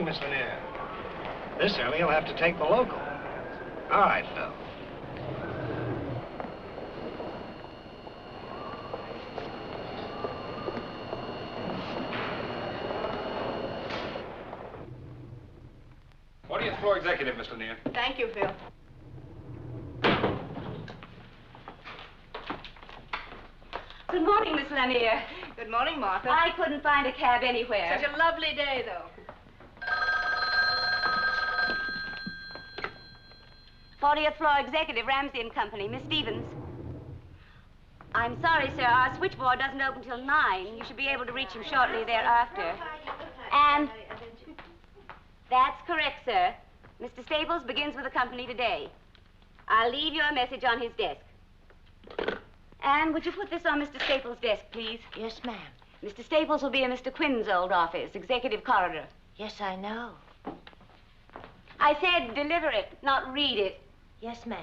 Miss Lanier. This early, you'll have to take the local. All right, Phil. Floor executive, Miss Lanier. Thank you, Phil. Good morning, Miss Lanier. Good morning, Martha. I couldn't find a cab anywhere. Such a lovely day, though. 40th floor executive, Ramsey and Company, Miss Stevens. I'm sorry, sir. Our switchboard doesn't open till 9. You should be able to reach him shortly thereafter. And that's correct, sir. Mr. Staples begins with the company today. I'll leave you a message on his desk. And would you put this on Mr. Staples' desk, please? Yes, ma'am. Mr. Staples will be in Mr. Quinn's old office, executive corridor. Yes, I know. I said deliver it, not read it. Yes, ma'am.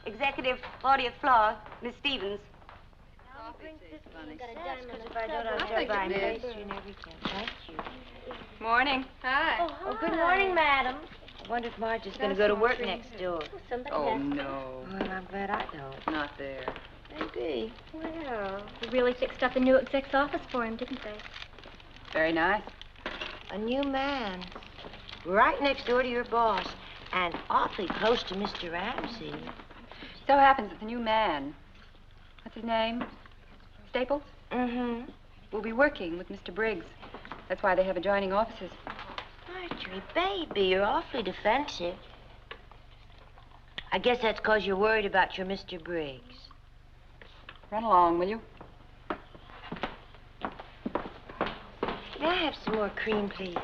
Executive, 40th floor, Miss Stevens. Morning. Hi. Oh, good morning, madam. I wonder if Marge is going to go to work next door. Oh, no. Well, I'm glad I don't. Not there. Maybe. Well, they really fixed up a new exec's office for him, didn't they? Very nice. A new man. Right next door to your boss. And awfully close to Mr. Ramsey. So happens that the new man, what's his name? Staples? Mm-hmm. Will be working with Mr. Briggs. That's why they have adjoining offices. Marjorie, baby, you're awfully defensive. I guess that's because you're worried about your Mr. Briggs. Run along, will you? May I have some more cream, please?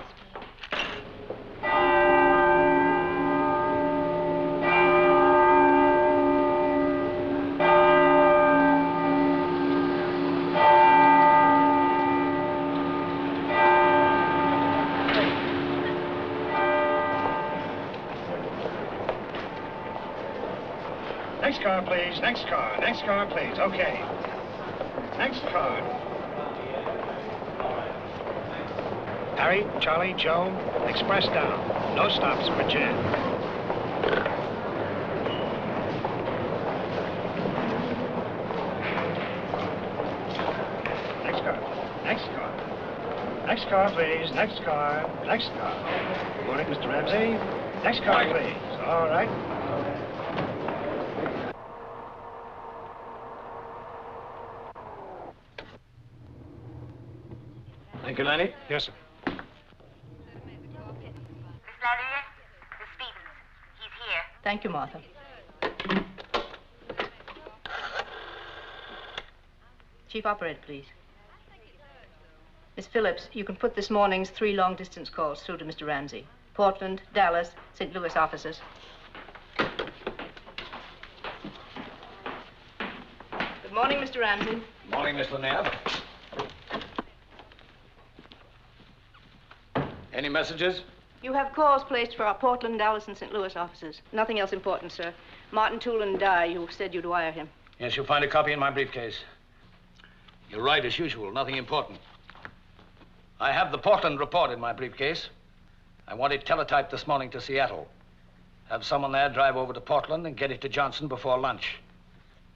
Next car, please. Next car. Next car, please. Okay. Next car. Harry, Charlie, Joe, express down. No stops for Jan. Next car. Next car. Next car, please. Next car. Next car. Morning, Mr. Ramsey. Next car, please. All right. Thank you, Lenny. Yes, sir. Miss Lanier, Miss Stevens. He's here. Thank you, Martha. Chief Operator, please. Miss Phillips, you can put this morning's 3 long-distance calls through to Mr. Ramsey. Portland, Dallas, St. Louis offices. Good morning, Mr. Ramsey. Morning, Miss Lanier. Any messages? You have calls placed for our Portland, Dallas, and St. Louis offices. Nothing else important, sir. Martin Toole and Dye, you said you'd wire him. Yes, you'll find a copy in my briefcase. You're right, as usual. Nothing important. I have the Portland report in my briefcase. I want it teletyped this morning to Seattle. Have someone there drive over to Portland and get it to Johnson before lunch.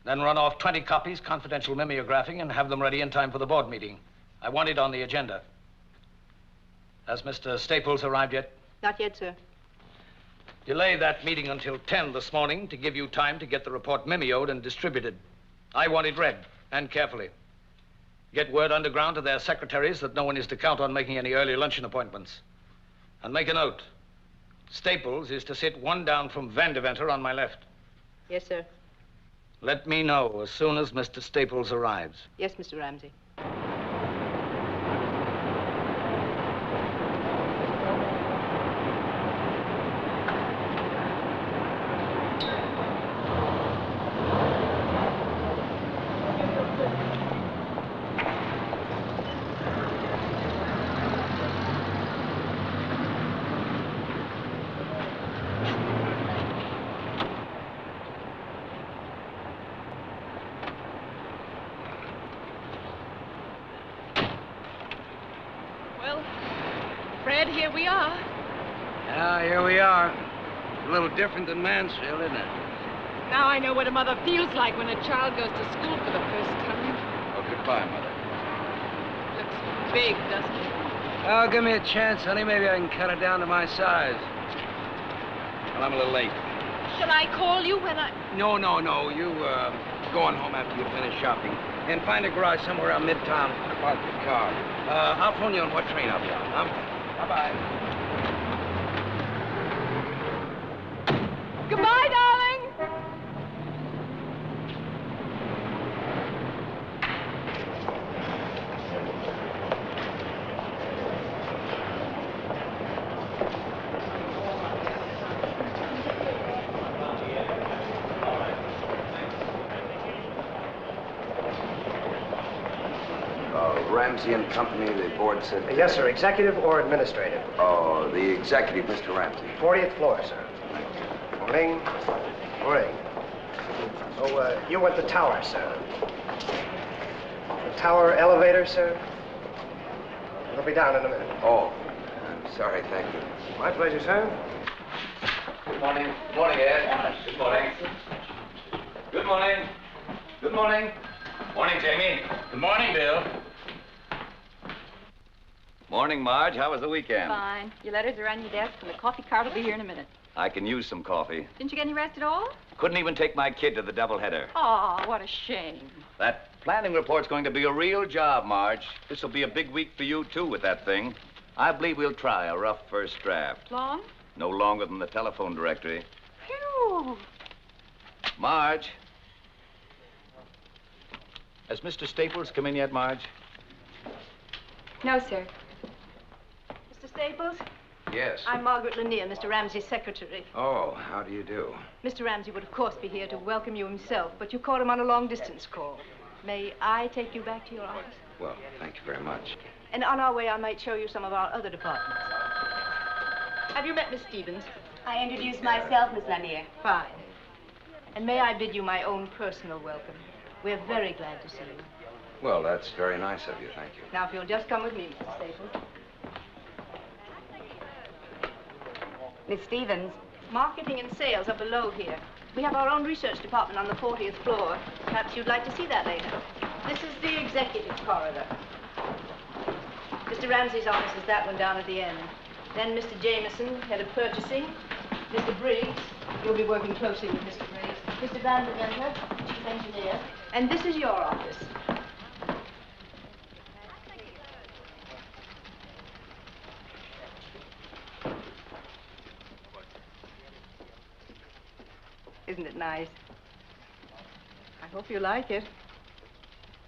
Then run off 20 copies, confidential mimeographing, and have them ready in time for the board meeting. I want it on the agenda. Has Mr. Staples arrived yet? Not yet, sir. Delay that meeting until 10 this morning to give you time to get the report mimeoed and distributed. I want it read, and carefully. Get word underground to their secretaries that no one is to count on making any early luncheon appointments. And make a note. Staples is to sit 1 down from Vandeventer on my left. Yes, sir. Let me know as soon as Mr. Staples arrives. Yes, Mr. Ramsey. here we are. Yeah, here we are. A little different than Mansfield, isn't it? Now I know what a mother feels like when a child goes to school for the first time. Oh, goodbye, Mother. Looks big, doesn't it? Oh, give me a chance, honey. Maybe I can cut it down to my size. Well, I'm a little late. Shall I call you when I... No. You, go on home after you finish shopping. And find a garage somewhere around Midtown to park the car. I'll phone you on what train I'll be on. Bye-bye. Goodbye, darling. Ramsey and Company, the board said... Yes, sir. Executive or administrative? Oh, the executive, Mr. Ramsey. 40th floor, sir. Morning. Morning. Oh, you want the tower, sir. The tower elevator, sir? It'll be down in a minute. Oh, I'm sorry, thank you. My pleasure, sir. Good morning. Good morning, Ed. Good morning. Good morning. Good morning. Morning, Jamie. Good morning, Bill. Morning, Marge. How was the weekend? Fine. Your letters are on your desk, and the coffee cart will be here in a minute. I can use some coffee. Didn't you get any rest at all? Couldn't even take my kid to the doubleheader. Oh, what a shame. That planning report's going to be a real job, Marge. This will be a big week for you, too, with that thing. I believe we'll try a rough first draft. Long? No longer than the telephone directory. Phew. Marge. Has Mr. Staples come in yet, Marge? No, sir. Mr. Staples? Yes. I'm Margaret Lanier, Mr. Ramsey's secretary. Oh, how do you do? Mr. Ramsey would, of course, be here to welcome you himself, but you caught him on a long-distance call. May I take you back to your office? Well, thank you very much. And on our way, I might show you some of our other departments. Have you met Miss Stevens? I introduced myself, Miss Lanier. Fine. And may I bid you my own personal welcome. We're very glad to see you. Well, that's very nice of you, thank you. Now, if you'll just come with me, Mr. Staples. Miss Stevens. Marketing and sales are below here. We have our own research department on the 40th floor. Perhaps you'd like to see that later. This is the executive corridor. Mr. Ramsey's office is that one down at the end. Then Mr. Jameson, head of purchasing. Mr. Briggs, you'll be working closely with Mr. Briggs. Mr. Van der Venter, chief engineer. And this is your office. Isn't it nice? I hope you like it.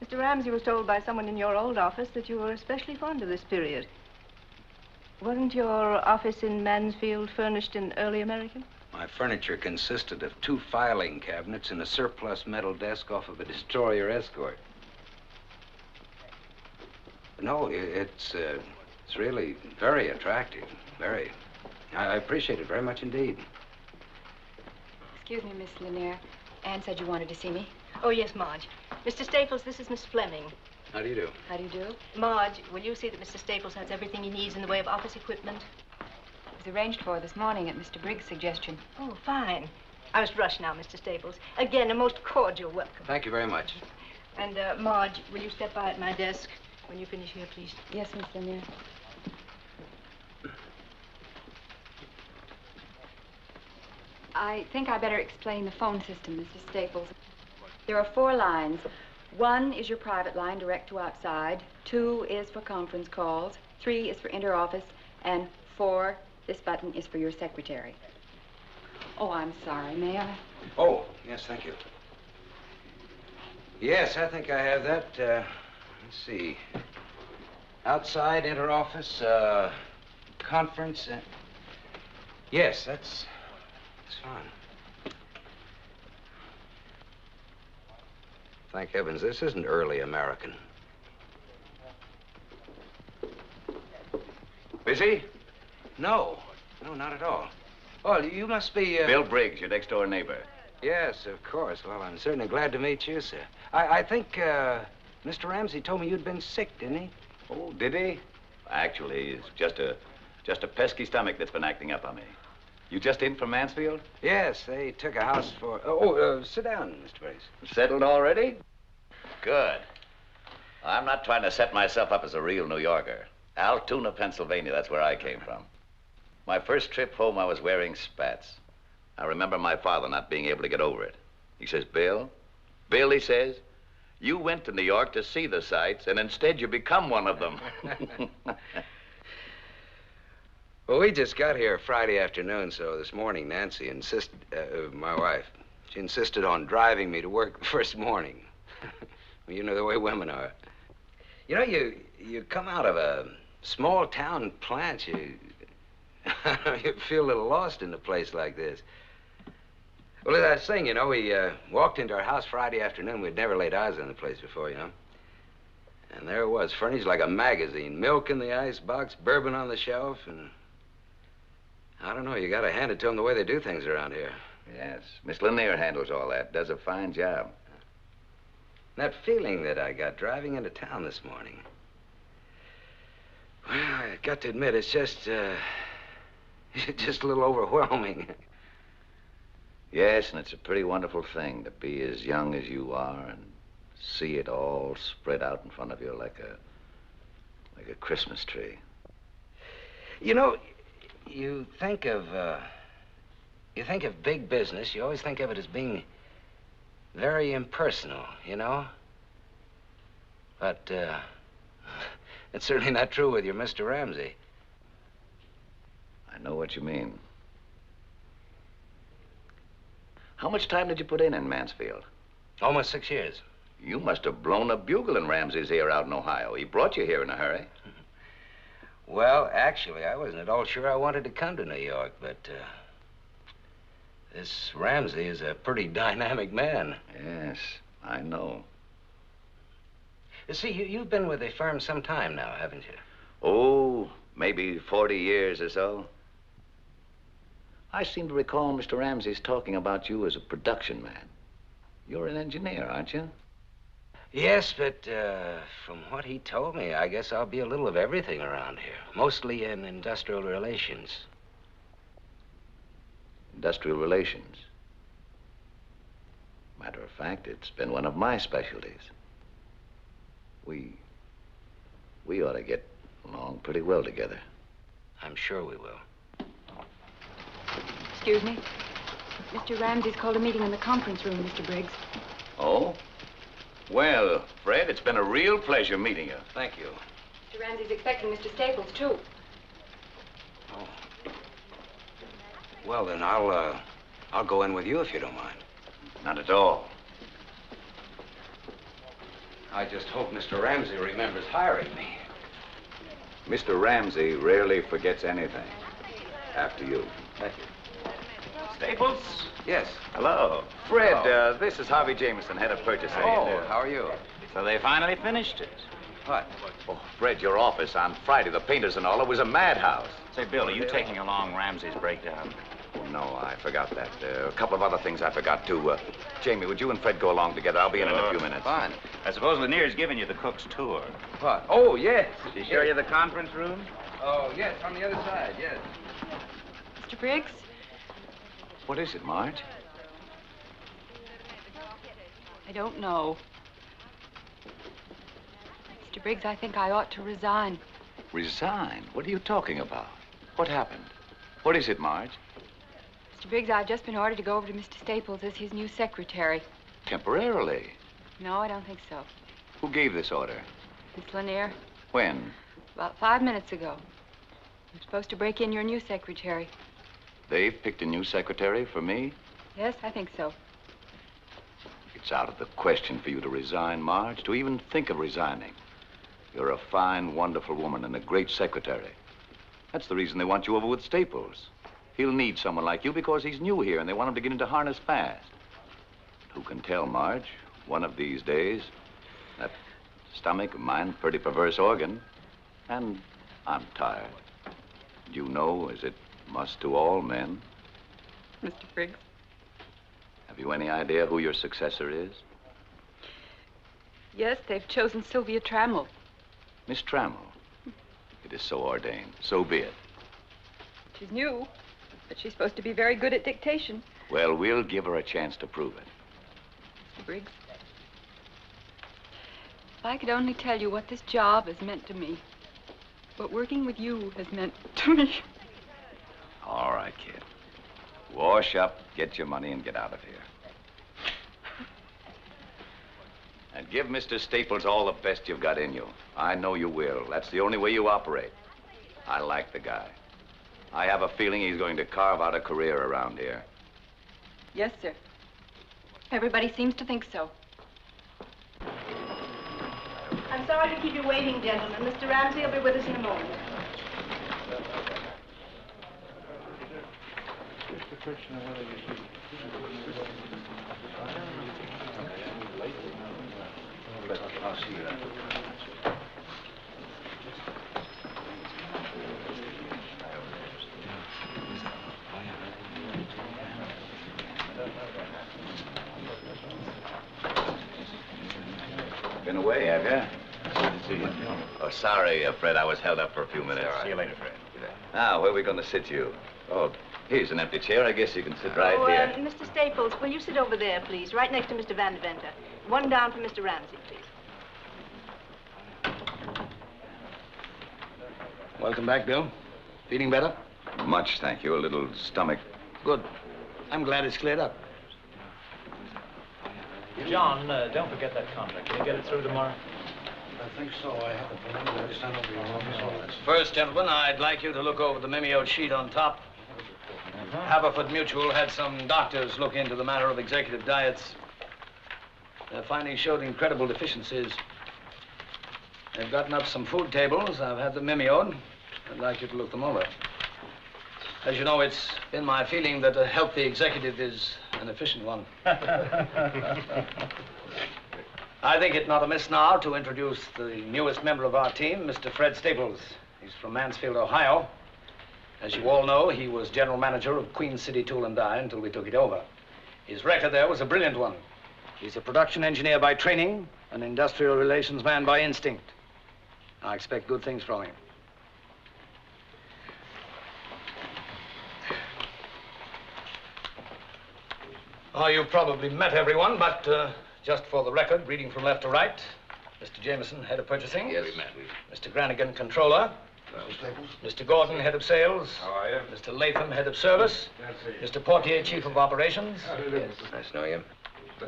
Mr. Ramsey was told by someone in your old office that you were especially fond of this period. Wasn't your office in Mansfield furnished in early American? My furniture consisted of 2 filing cabinets and a surplus metal desk off of a destroyer escort. No, it's really very attractive. Very. I appreciate it very much indeed. Excuse me, Miss Lanier. Anne said you wanted to see me. Oh, yes, Marge. Mr. Staples, this is Miss Fleming. How do you do? How do you do? Marge, will you see that Mr. Staples has everything he needs in the way of office equipment? It was arranged for this morning at Mr. Briggs' suggestion. Oh, fine. I must rush now, Mr. Staples. Again, a most cordial welcome. Thank you very much. And, Marge, will you step by at my desk when you finish here, please? Yes, Miss Lanier. I think I better explain the phone system, Mr. Staples. There are 4 lines. 1 is your private line, direct to outside. 2 is for conference calls. 3 is for inter-office. And 4, this button is for your secretary. Oh, I'm sorry. May I? Oh, yes, thank you. Yes, I think I have that. Let's see. Outside, inter-office, conference. Yes, that's fine. Thank heavens, this isn't early American. Busy? No, not at all. Oh, you must be, Bill Briggs, your next-door neighbor. Yes, of course. Well, I'm certainly glad to meet you, sir. I think, Mr. Ramsey told me you'd been sick, didn't he? Oh, did he? Actually, it's just a Just a pesky stomach that's been acting up on me. You just in from Mansfield? Yes, they took a house for... sit down, Mr. Briggs. Settled already? Good. I'm not trying to set myself up as a real New Yorker. Altoona, Pennsylvania, that's where I came from. My first trip home, I was wearing spats. I remember my father not being able to get over it. He says, Bill, he says, you went to New York to see the sights, and instead you become one of them. Well, we just got here Friday afternoon, so this morning Nancy insisted, my wife, she insisted on driving me to work the first morning. Well, you know the way women are. You know, you come out of a small town plant, you feel a little lost in a place like this. Well, as I was saying, you know, we walked into our house Friday afternoon. We'd never laid eyes on the place before, you know. And there it was, furnished like a magazine. Milk in the icebox, bourbon on the shelf, and... I don't know, you gotta hand it to them the way they do things around here. Yes, Miss Lanier handles all that, does a fine job. That feeling that I got driving into town this morning. Well, I got to admit, it's just a little overwhelming. Yes, and it's a pretty wonderful thing to be as young as you are and see it all spread out in front of you like a Christmas tree. You know, you think of big business, you always think of it as being very impersonal, you know? But, it's certainly not true with your Mr. Ramsey. I know what you mean. How much time did you put in Mansfield? Almost 6 years. You must have blown a bugle in Ramsey's ear out in Ohio. He brought you here in a hurry. Well, actually, I wasn't at all sure I wanted to come to New York, but, this Ramsey is a pretty dynamic man. Yes, I know. You see, you've been with the firm some time now, haven't you? Oh, maybe 40 years or so. I seem to recall Mr. Ramsey's talking about you as a production man. You're an engineer, aren't you? Yes, but from what he told me, I guess I'll be a little of everything around here. Mostly in industrial relations. Industrial relations? Matter of fact, it's been one of my specialties. We ought to get along pretty well together. I'm sure we will. Excuse me. Mr. Ramsey's called a meeting in the conference room, Mr. Briggs. Oh? Well, Fred, it's been a real pleasure meeting you. Thank you. Mr. Ramsey's expecting Mr. Staples, too. Oh. Well, then I'll go in with you if you don't mind. Not at all. I just hope Mr. Ramsey remembers hiring me. Mr. Ramsey rarely forgets anything. After you. Thank you. Staples? Yes. Hello. Fred, this is Harvey Jameson, head of purchasing. Oh, how are you? So they finally finished it. What? Oh, Fred, your office on Friday, the painters and all, it was a madhouse. Say, Bill, are you taking along Ramsey's breakdown? Oh, no, I forgot that. A couple of other things I forgot, too. Jamie, would you and Fred go along together? I'll be in a few minutes. Fine. I suppose Lanier's giving you the cook's tour. What? Oh, yes. Did he show you the conference room? Oh, yes, on the other side, yes. Mr. Briggs? What is it, Marge? I don't know. Mr. Briggs, I think I ought to resign. Resign? What are you talking about? What happened? What is it, Marge? Mr. Briggs, I've just been ordered to go over to Mr. Staples as his new secretary. Temporarily? No, I don't think so. Who gave this order? Miss Lanier, When? about 5 minutes ago. I'm supposed to break in your new secretary. They've picked a new secretary for me? Yes, I think so. It's out of the question for you to resign, Marge, to even think of resigning. You're a fine, wonderful woman and a great secretary. That's the reason they want you over with Staples. He'll need someone like you because he's new here and they want him to get into harness fast. Who can tell, Marge? One of these days, that stomach of mine, pretty perverse organ, and I'm tired. You know, as it must to all men. Mr. Briggs? Have you any idea who your successor is? Yes, they've chosen Sylvia Trammell. Miss Trammell. It is so ordained. So be it. She's new, but she's supposed to be very good at dictation. Well, we'll give her a chance to prove it. Mr. Briggs, if I could only tell you what this job has meant to me, what working with you has meant to me. All right, kid. Wash up, get your money, and get out of here. And give Mr. Staples all the best you've got in you. I know you will. That's the only way you operate. I like the guy. I have a feeling he's going to carve out a career around here. Yes, sir. Everybody seems to think so. I'm sorry to keep you waiting, gentlemen. Mr. Ramsey will be with us in a moment. I'll see you after. Been away, have you? Good to see you. Oh, sorry, Fred. I was held up for a few minutes. See you later, Fred. Now, where are we going to sit you? Oh, here's an empty chair. I guess you can sit right here. Mr. Staples, will you sit over there, please, right next to Mr. Van Deventer? One down for Mr. Ramsey, please. Welcome back, Bill. Feeling better? Much, thank you. A little stomach. Good. I'm glad it's cleared up. John, don't forget that contract. Can you get it through tomorrow? I think so. I have it. First, gentlemen, I'd like you to look over the mimeoed sheet on top. Haverford Mutual had some doctors look into the matter of executive diets. Their findings showed incredible deficiencies. They've gotten up some food tables. I've had them mimeoed. I'd like you to look them over. As you know, it's been my feeling that a healthy executive is an efficient one. I think it not amiss now to introduce the newest member of our team, Mr. Fred Staples. He's from Mansfield, Ohio. As you all know, he was general manager of Queen City Tool and Die until we took it over. His record there was a brilliant one. He's a production engineer by training, an industrial relations man by instinct. I expect good things from him. Oh, you've probably met everyone, but just for the record, reading from left to right, Mr. Jameson, head of purchasing. Yeah, we met. Mr. Granigan, controller. Mr. Gordon, head of sales. How are you? Mr. Latham, head of service. Mr. Portier, chief of operations. Yes, nice to know you.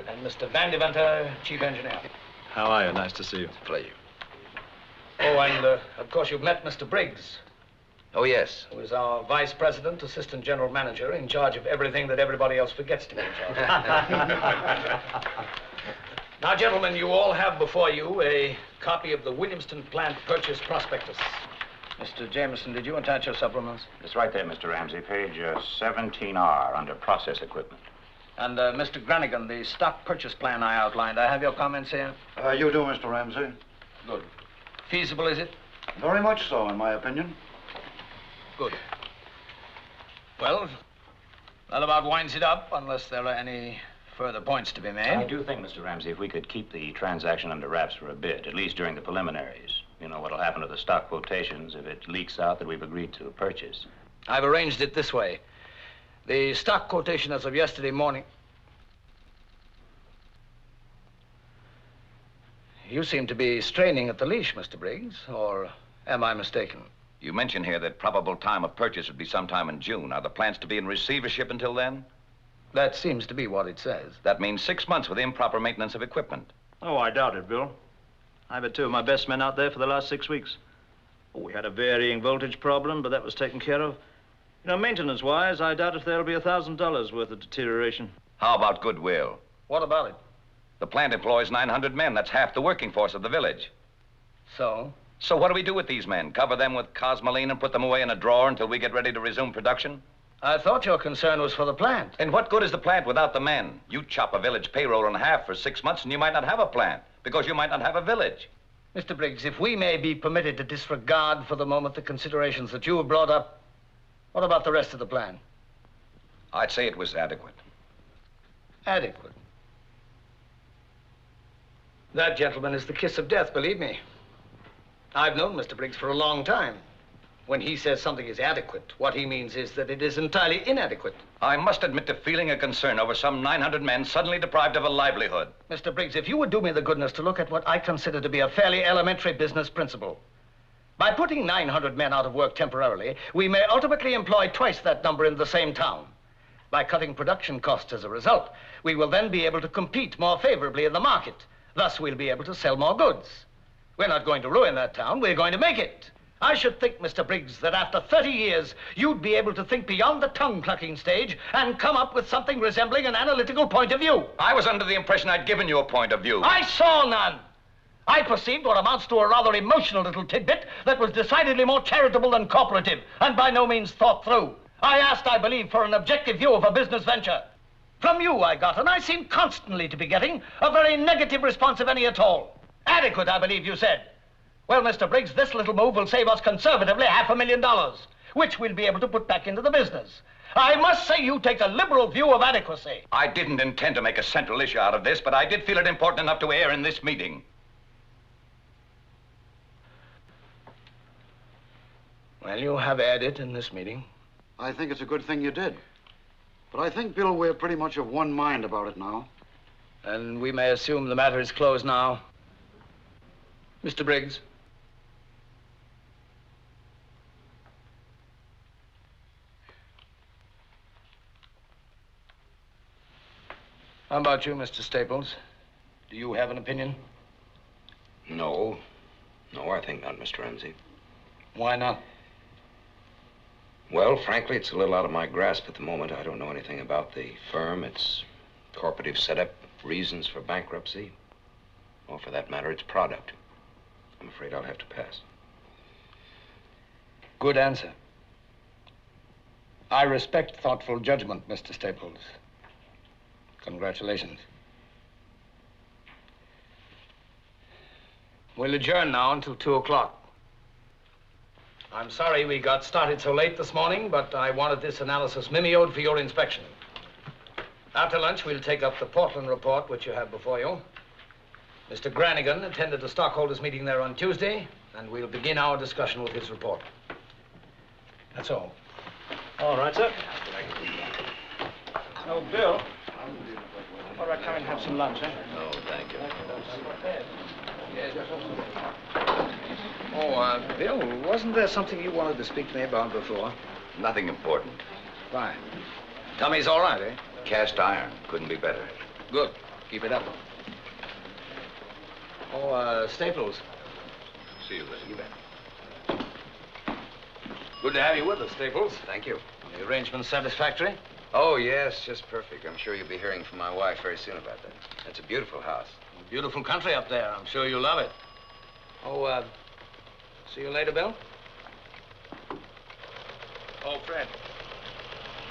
And Mr. Van Deventer, chief engineer. How are you? Nice to see you. It's a pleasure. Oh, and of course you've met Mr. Briggs, Oh, yes. who is our vice president, assistant general manager, in charge of everything that everybody else forgets to be in charge of. Now, gentlemen, you all have before you a copy of the Williamston plant purchase prospectus. Mr. Jameson, did you attach your supplements? It's right there, Mr. Ramsey, page 17R, under process equipment. And Mr. Granigan, the stock purchase plan I outlined, I have your comments here? You do, Mr. Ramsey. Good. Feasible, is it? Very much so, in my opinion. Good. Well, that about winds it up, unless there are any further points to be made. I do think, Mr. Ramsey, if we could keep the transaction under wraps for a bit, at least during the preliminaries. You know what'll happen to the stock quotations if it leaks out that we've agreed to purchase. I've arranged it this way. The stock quotation as of yesterday morning... You seem to be straining at the leash, Mr. Briggs, or am I mistaken? You mentioned here that probable time of purchase would be sometime in June. Are the plants to be in receivership until then? That seems to be what it says. That means 6 months with improper maintenance of equipment. Oh, I doubt it, Bill. I've had two of my best men out there for the last 6 weeks. Oh, we had a varying voltage problem, but that was taken care of. You know, maintenance-wise, I doubt if there'll be $1,000 worth of deterioration. How about goodwill? What about it? The plant employs 900 men. That's half the working force of the village. So? So what do we do with these men? Cover them with cosmoline and put them away in a drawer until we get ready to resume production? I thought your concern was for the plant. And what good is the plant without the men? You chop a village payroll in half for 6 months and you might not have a plant because you might not have a village. Mr. Briggs, if we may be permitted to disregard for the moment the considerations that you have brought up, what about the rest of the plan? I'd say it was adequate. Adequate. That, gentlemen, is the kiss of death, believe me. I've known Mr. Briggs for a long time. When he says something is adequate, what he means is that it is entirely inadequate. I must admit to feeling a concern over some 900 men suddenly deprived of a livelihood. Mr. Briggs, if you would do me the goodness to look at what I consider to be a fairly elementary business principle. By putting 900 men out of work temporarily, we may ultimately employ twice that number in the same town. By cutting production costs as a result, we will then be able to compete more favorably in the market. Thus, we'll be able to sell more goods. We're not going to ruin that town, we're going to make it. I should think, Mr. Briggs, that after 30 years, you'd be able to think beyond the tongue-clucking stage and come up with something resembling an analytical point of view. I was under the impression I'd given you a point of view. I saw none. I perceived what amounts to a rather emotional little tidbit that was decidedly more charitable than cooperative, and by no means thought through. I asked, I believe, for an objective view of a business venture. From you I got, and I seem constantly to be getting, a very negative response, if any at all. Adequate, I believe you said. Well, Mr. Briggs, this little move will save us conservatively $500,000, which we'll be able to put back into the business. I must say you take a liberal view of adequacy. I didn't intend to make a central issue out of this, but I did feel it important enough to air in this meeting. Well, you have aired it in this meeting. I think it's a good thing you did. But I think, Bill, we're pretty much of one mind about it now. And we may assume the matter is closed now. Mr. Briggs? How about you, Mr. Staples? Do you have an opinion? No. No, I think not, Mr. Ramsey. Why not? Well, frankly, it's a little out of my grasp at the moment. I don't know anything about the firm, its corporative setup, reasons for bankruptcy, or for that matter, its product. I'm afraid I'll have to pass. Good answer. I respect thoughtful judgment, Mr. Staples. Congratulations. We'll adjourn now until 2 o'clock. I'm sorry we got started so late this morning, but I wanted this analysis mimeoed for your inspection. After lunch, we'll take up the Portland report, which you have before you. Mr. Granigan attended the stockholders' meeting there on Tuesday, and we'll begin our discussion with his report. That's all. All right, sir. Oh, Bill. All right, come and have some lunch, eh? No, thank you. Oh, Bill, wasn't there something you wanted to speak to me about before? Nothing important. Fine. Tummy's all right, eh? Cast iron. Couldn't be better. Good. Keep it up. Oh, Staples. See you later. You bet. Good to have you with us, Staples. Thank you. The arrangement's satisfactory? Oh, yes, just perfect. I'm sure you'll be hearing from my wife very soon about that. It's a beautiful house. Beautiful country up there. I'm sure you'll love it. Oh, see you later, Bill? Oh, Fred.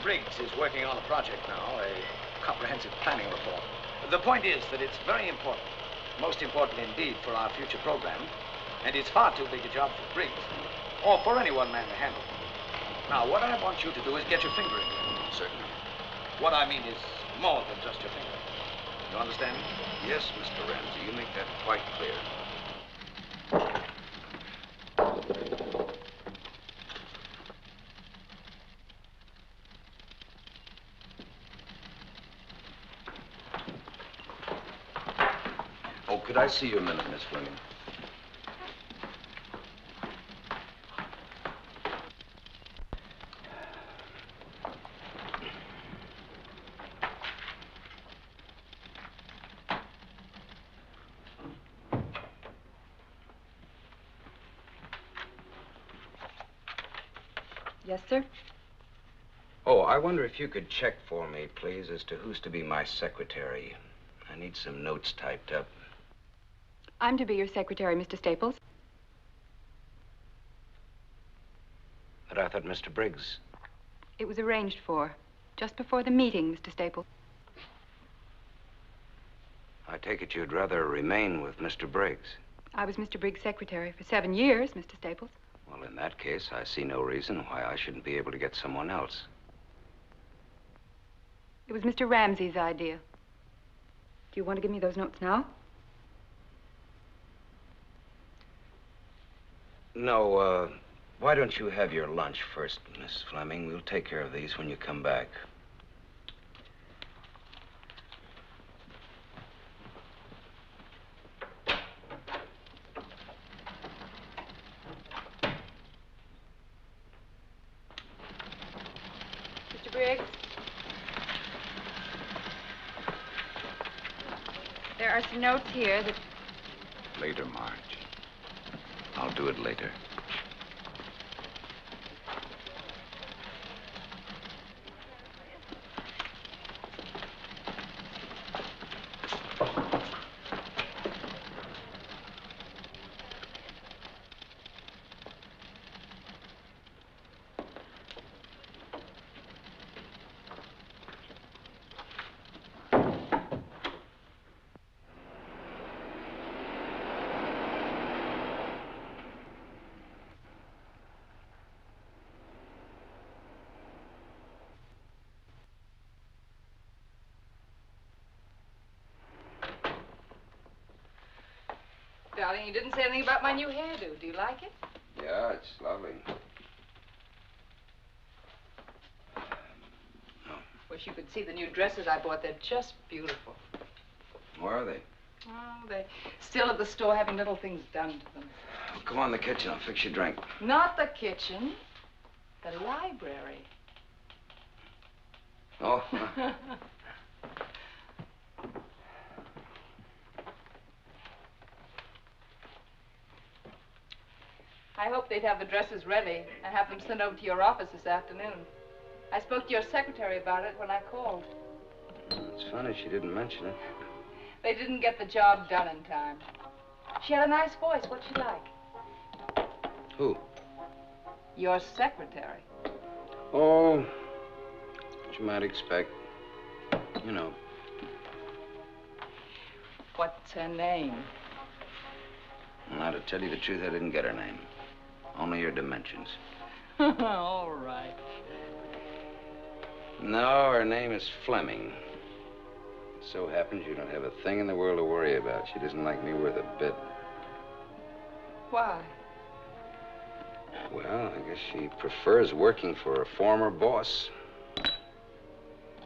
Briggs is working on a project now, a comprehensive planning report. The point is that it's very important, most important indeed for our future program, and it's far too big a job for Briggs, or for any one man to handle. Now, what I want you to do is get your finger in it. Certainly. What What I mean is more than just your finger. You understand? Yes, Mr. Ramsey, you make that quite clear. Oh, could I see you a minute, Miss Fleming? Yes, sir? Oh, I wonder if you could check for me, please, as to who's to be my secretary. I need some notes typed up. I'm to be your secretary, Mr. Staples. But I thought Mr. Briggs... It was arranged for, just before the meeting, Mr. Staples. I take it you'd rather remain with Mr. Briggs. I was Mr. Briggs' secretary for 7 years, Mr. Staples. Well, in that case, I see no reason why I shouldn't be able to get someone else. It was Mr. Ramsey's idea. Do you want to give me those notes now? No, Why don't you have your lunch first, Miss Fleming? We'll take care of these when you come back. Mr. Briggs? There are some notes here that... Later, Marge. I'll do it later. Darling, you didn't say anything about my new hairdo. Do you like it? Yeah, it's lovely. Wish you could see the new dresses I bought. They're just beautiful. Where are they? Oh, they're still at the store having little things done to them. Oh, come on in the kitchen. I'll fix you a drink. Not the kitchen. The library. Oh. I hoped they'd have the dresses ready and have them sent over to your office this afternoon. I spoke to your secretary about it when I called. It's funny she didn't mention it. They didn't get the job done in time. She had a nice voice. What'd she like? Who? Your secretary. Oh, what you might expect. You know. What's her name? Now, to tell you the truth, I didn't get her name. Only her dimensions. All right. No, her name is Fleming. It so happens you don't have a thing in the world to worry about. She doesn't like me worth a bit. Why? Well, I guess she prefers working for a former boss.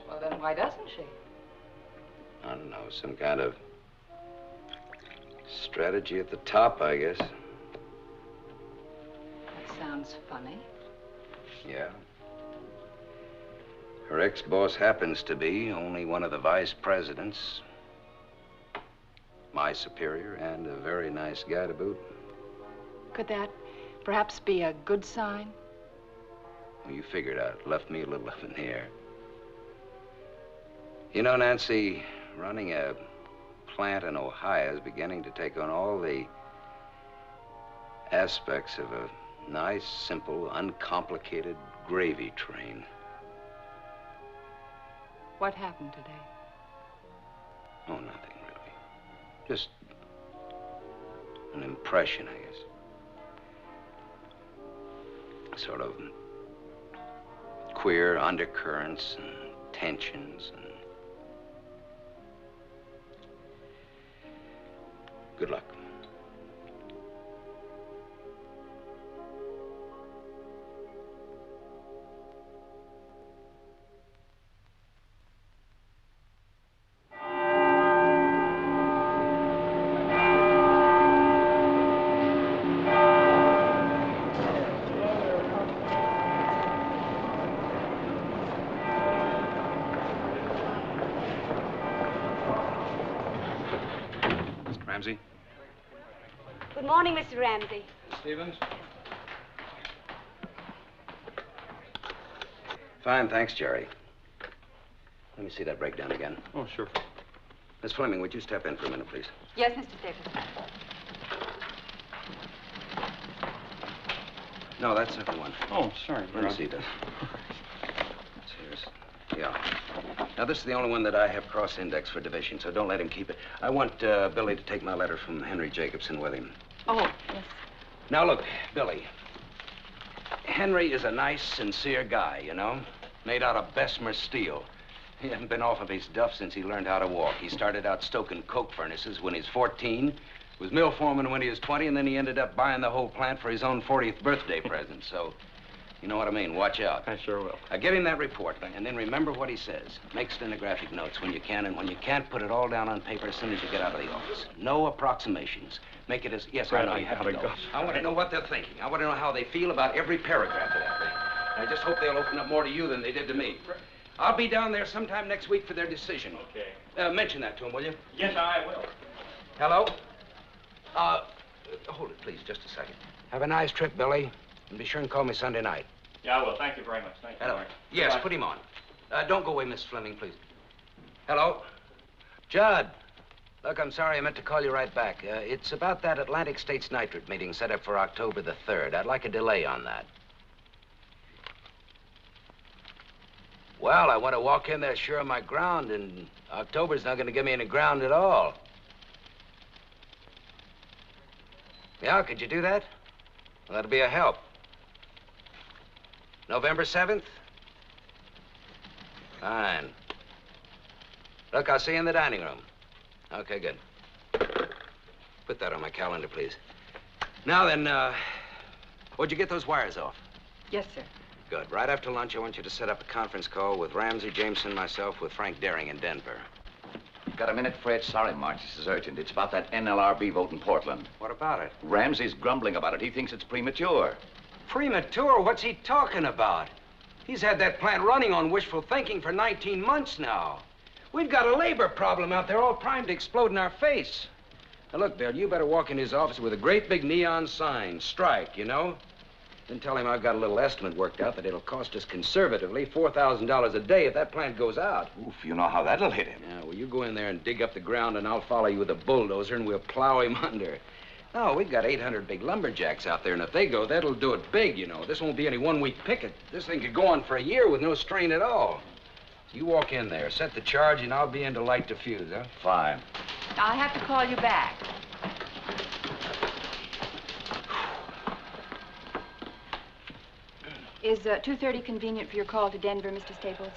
Well, then why doesn't she? I don't know, some kind of strategy at the top, I guess. That sounds funny. Yeah. Her ex-boss happens to be only one of the vice presidents, my superior, and a very nice guy to boot. Could that perhaps be a good sign? Well, you figured out. It left me a little up in the air. You know, Nancy, running a plant in Ohio is beginning to take on all the aspects of a nice, simple, uncomplicated gravy train. What happened today? Oh, nothing really. Just an impression, I guess. Sort of queer undercurrents and tensions and... Good luck. Ramsey? Good morning, Mr. Ramsey. Stevens? Fine, thanks, Jerry. Let me see that breakdown again. Oh, sure. Miss Fleming, would you step in for a minute, please? Yes, Mr. Staples. No, that's not the one. Oh, sorry. Let me see this. Yeah. Now, this is the only one that I have cross-indexed for division, so don't let him keep it. I want Billy to take my letter from Henry Jacobson with him. Oh, yes. Now, look, Billy. Henry is a nice, sincere guy, you know? Made out of Bessemer steel. He hasn't been off of his duff since he learned how to walk. He started out stoking coke furnaces when he was 14, Was mill foreman when he was 20, and then he ended up buying the whole plant for his own 40th birthday present. So, you know what I mean. Watch out. I sure will. Give him that report, and then remember what he says. Make stenographic notes when you can, and when you can't, put it all down on paper as soon as you get out of the office. No approximations. Make it as... Yes, I know you have to go. I want to know what they're thinking. I want to know how they feel about every paragraph of that thing. And I just hope they'll open up more to you than they did to me. I'll be down there sometime next week for their decision. Okay. Mention that to them, will you? Yes, I will. Hello? Hold it, please, just a second. Have a nice trip, Billy. And be sure and call me Sunday night. Yeah, I will. Thank you very much. Thank you. Hello. Yes, put him on. Don't go away, Miss Fleming, please. Hello? Judd. Look, I'm sorry. I meant to call you right back. It's about that Atlantic States Nitrate meeting set up for October the 3rd. I'd like a delay on that. Well, I want to walk in there sure of my ground, and October's not going to give me any ground at all. Yeah, could you do that? Well, that'd be a help. November 7th? Fine. Look, I'll see you in the dining room. Okay, good. Put that on my calendar, please. Now then, where'd you get those wires off? Yes, sir. Good. Right after lunch, I want you to set up a conference call with Ramsey, Jameson, myself, with Frank Daring in Denver. Got a minute, Fred? Sorry, Marge, this is urgent. It's about that NLRB vote in Portland. What about it? Ramsey's grumbling about it. He thinks it's premature. Premature? What's he talking about? He's had that plant running on wishful thinking for 19 months now. We've got a labor problem out there all primed to explode in our face. Now, look, Bill, you better walk in his office with a great big neon sign, strike, you know? Then tell him I've got a little estimate worked out that it'll cost us conservatively $4,000 a day if that plant goes out. Oof, you know how that'll hit him. Yeah, well, you go in there and dig up the ground, and I'll follow you with a bulldozer, and we'll plow him under. No, we've got 800 big lumberjacks out there, and if they go, that'll do it big, you know. This won't be any one-week picket. This thing could go on for a year with no strain at all. You walk in there, set the charge, and I'll be in to light the fuse, huh? Fine. I'll have to call you back. Is 2:30 convenient for your call to Denver, Mr. Staples?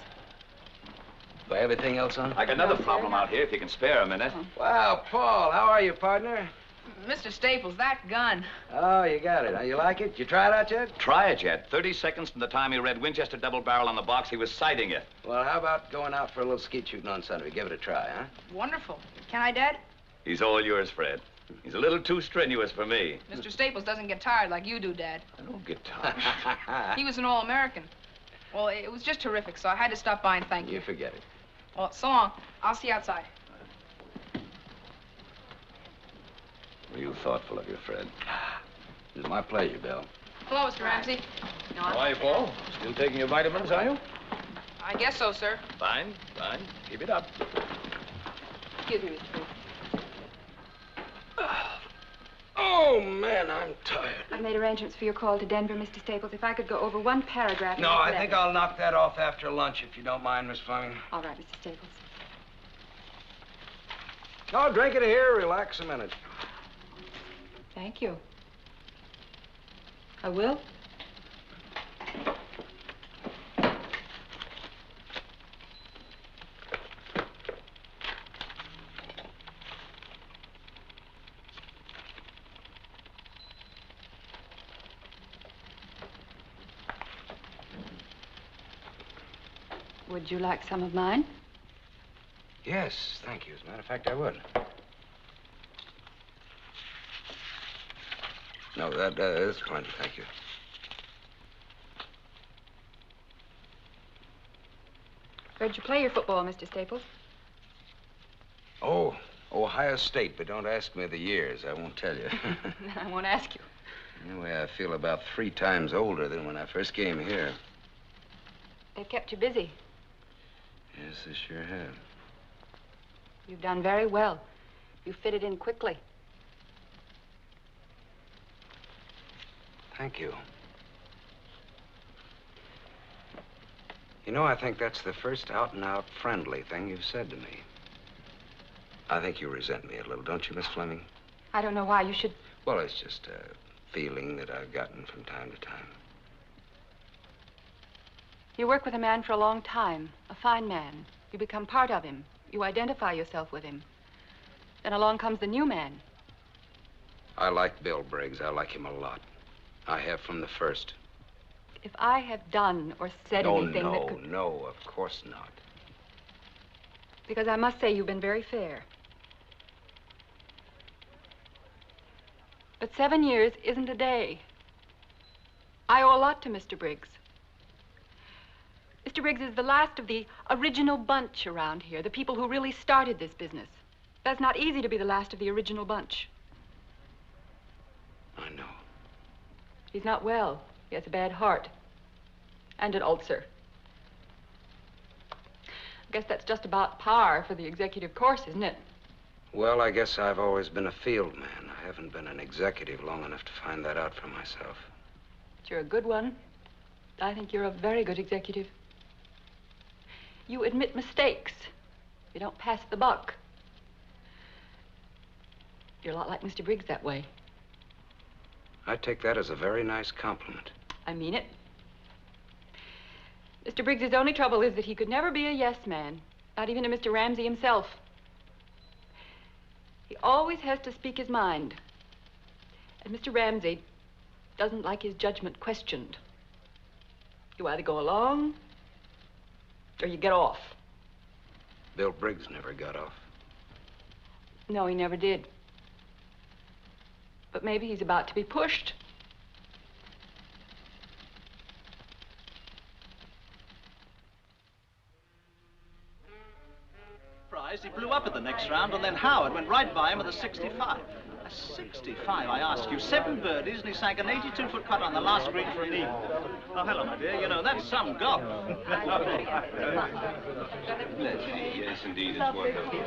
Do I have anything else on? I got another problem out here, if you can spare a minute. Well, Paul, how are you, partner? Mr. Staples, that gun. Oh, you got it. You like it? You try it out yet? Try it yet. 30 seconds from the time he read Winchester double barrel on the box, he was sighting it. Well, how about going out for a little skeet shooting on Sunday? Give it a try, huh? Wonderful. Can I, Dad? He's all yours, Fred. He's a little too strenuous for me. Mr. Staples doesn't get tired like you do, Dad. I don't get tired. He was an All-American. Well, it was just terrific, so I had to stop by and thank you. You forget it. Well, so long. I'll see you outside. Real thoughtful of you, Fred. It's my pleasure, Bill. Hello, Mr. Ramsey. How are you, Paul? Still taking your vitamins, are you? I guess so, sir. Fine, fine. Keep it up. Excuse me, Mr. Staples. Oh, man, I'm tired. I've made arrangements for your call to Denver, Mr. Staples. If I could go over one paragraph... No, I think I'll knock that off after lunch, if you don't mind, Miss Fleming. All right, Mr. Staples. Oh, drink it here. Relax a minute. Thank you. I will. Would you like some of mine? Yes, thank you. As a matter of fact, I would. No, that is plenty, thank you. Where'd you play your football, Mr. Staples? Oh, Ohio State, but don't ask me the years. I won't tell you. I won't ask you. Anyway, I feel about 3 times older than when I first came here. They've kept you busy. Yes, they sure have. You've done very well. You fitted in quickly. Thank you. You know, I think that's the first out-and-out friendly thing you've said to me. I think you resent me a little, don't you, Miss Fleming? I don't know why you should... Well, it's just a feeling that I've gotten from time to time. You work with a man for a long time, a fine man. You become part of him. You identify yourself with him. Then along comes the new man. I like Bill Briggs. I like him a lot. I have from the first. If I have done or said anything that could... No, of course not. Because I must say you've been very fair. But 7 years isn't a day. I owe a lot to Mr. Briggs. Mr. Briggs is the last of the original bunch around here, the people who really started this business. That's not easy to be the last of the original bunch. I know. He's not well. He has a bad heart. And an ulcer. I guess that's just about par for the executive course, isn't it? Well, I guess I've always been a field man. I haven't been an executive long enough to find that out for myself. But you're a good one. I think you're a very good executive. You admit mistakes. You don't pass the buck. You're a lot like Mr. Briggs that way. I take that as a very nice compliment. I mean it. Mr. Briggs's only trouble is that he could never be a yes man, not even to Mr. Ramsey himself. He always has to speak his mind. And Mr. Ramsey doesn't like his judgment questioned. You either go along or you get off. Bill Briggs never got off. No, he never did. But maybe he's about to be pushed. He blew up at the next round, and then Howard went right by him with a 65. A 65, I ask you. 7 birdies, and he sank an 82-foot putt on the last green for an eagle. Oh, hello, my dear. You know, that's some golf. Yes, indeed, it's wonderful.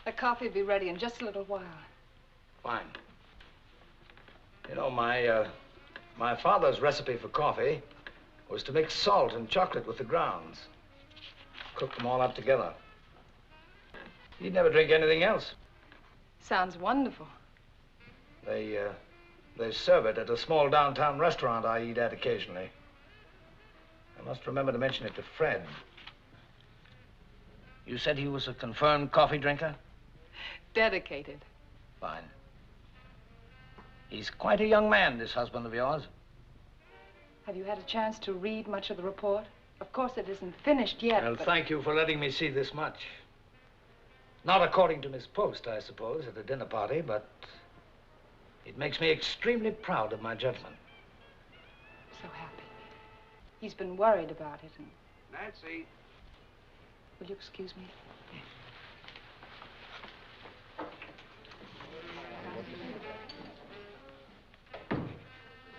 The coffee will be ready in just a little while. Fine. You know, my father's recipe for coffee was to mix salt and chocolate with the grounds. Cook them all up together. He'd never drink anything else. Sounds wonderful. They serve it at a small downtown restaurant I eat at occasionally. I must remember to mention it to Fred. You said he was a confirmed coffee drinker? Dedicated. Fine. He's quite a young man, this husband of yours. Have you had a chance to read much of the report? Of course, it isn't finished yet, Well, but... thank you for letting me see this much. Not according to Miss Post, I suppose, at a dinner party, but it makes me extremely proud of my judgment. So happy. He's been worried about it, and... Nancy. Will you excuse me?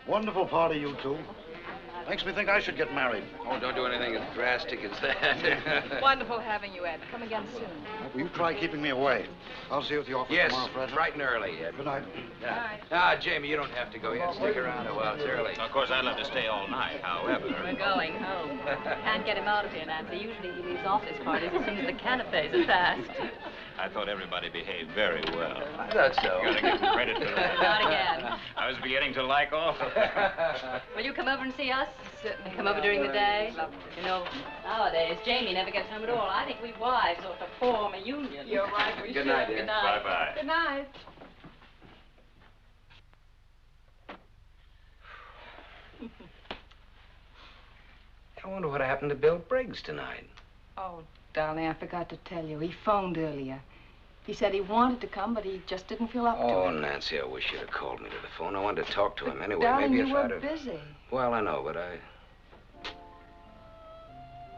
Wonderful party, you two. Makes me think I should get married. Oh, don't do anything as drastic as that. Wonderful having you, Ed. Come again soon. Will you try keeping me away? I'll see you at the office tomorrow, Fred. Yes, bright and early. Good night. Jamie, you don't have to go yet. Stick around a while. It's early. Of course, I'd love to stay all night, however. We're going home. Can't get him out of here, Nancy. Usually he leaves office parties as soon as the canapes are passed. I thought everybody behaved very well. I thought so. You gotta give them credit for that. Not again. I was beginning to like off. Will you come over and see us? Certainly. Come over during the day? You know, nowadays, Jamie never gets home at all. I think we wives ought to form a union. You're right, we Good should. night, dear. Good night. Bye-bye. Good night. I wonder what happened to Bill Briggs tonight. Oh, darling, I forgot to tell you. He phoned earlier. He said he wanted to come, but he just didn't feel up to Oh, it. Nancy, I wish you'd have called me to the phone. I wanted to talk to him anyway. Darling, Maybe you if were I'd have... busy. Well, I know, but I...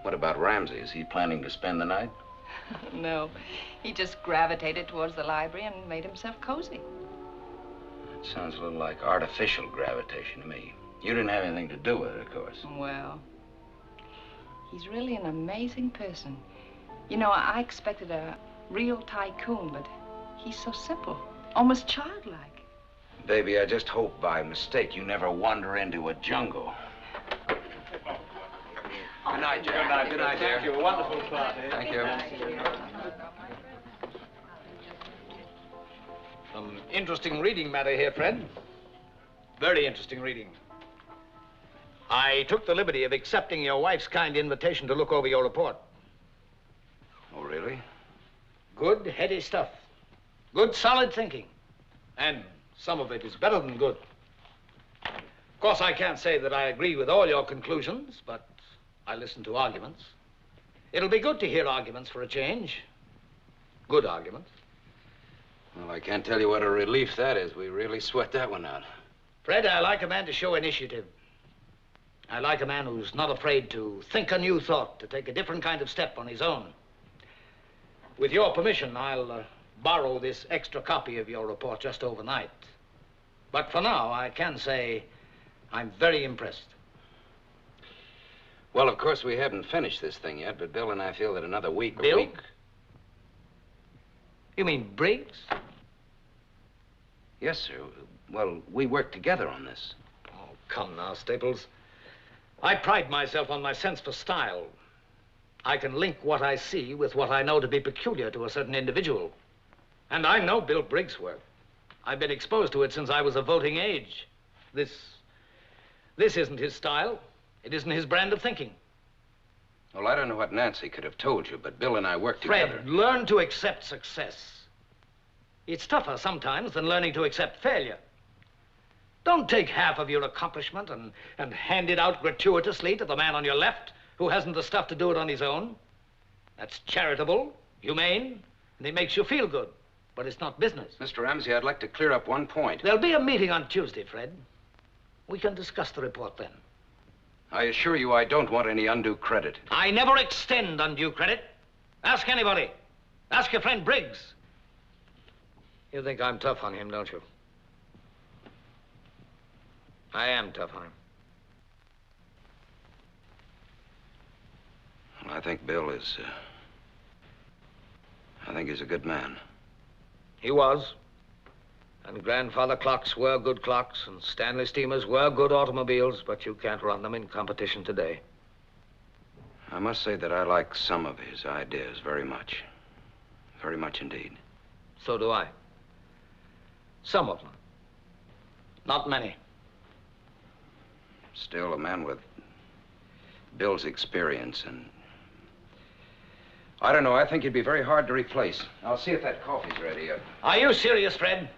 What about Ramsey? Is he planning to spend the night? No. He just gravitated towards the library and made himself cozy. It sounds a little like artificial gravitation to me. You didn't have anything to do with it, of course. Well, he's really an amazing person. You know, I expected a real tycoon, but he's so simple, almost childlike. Baby, I just hope by mistake you never wander into a jungle. Good night, Jack. Good night. Good night, dear. Thank you. A wonderful party. Thank you. Some interesting reading matter here, Fred. Very interesting reading. I took the liberty of accepting your wife's kind invitation to look over your report. Oh, really? Good, heady stuff. Good, solid thinking. And some of it is better than good. Of course, I can't say that I agree with all your conclusions, but I listen to arguments. It'll be good to hear arguments for a change. Good arguments. Well, I can't tell you what a relief that is. We really sweat that one out. Fred, I like a man to show initiative. I like a man who's not afraid to think a new thought, to take a different kind of step on his own. With your permission, I'll borrow this extra copy of your report just overnight. But for now, I can say I'm very impressed. Well, of course, we haven't finished this thing yet, but Bill and I feel that another week... Bill? You mean Briggs? Yes, sir. Well, we work together on this. Oh, come now, Staples. I pride myself on my sense for style. I can link what I see with what I know to be peculiar to a certain individual. And I know Bill Briggs' work. I've been exposed to it since I was of voting age. This isn't his style. It isn't his brand of thinking. Well, I don't know what Nancy could have told you, but Bill and I work together. Fred, learn to accept success. It's tougher sometimes than learning to accept failure. Don't take half of your accomplishment and hand it out gratuitously to the man on your left who hasn't the stuff to do it on his own. That's charitable, humane, and it makes you feel good. But it's not business. Mr. Ramsey, I'd like to clear up one point. There'll be a meeting on Tuesday, Fred. We can discuss the report then. I assure you I don't want any undue credit. I never extend undue credit. Ask anybody. Ask your friend Briggs. You think I'm tough on him, don't you? I am tough on him. Well, I think Bill is... I think he's a good man. He was. And grandfather clocks were good clocks, and Stanley steamers were good automobiles, but you can't run them in competition today. I must say that I like some of his ideas very much. Very much indeed. So do I. Some of them. Not many. Still, a man with Bill's experience and... I don't know, I think he'd be very hard to replace. I'll see if that coffee's ready. Are you serious, Fred?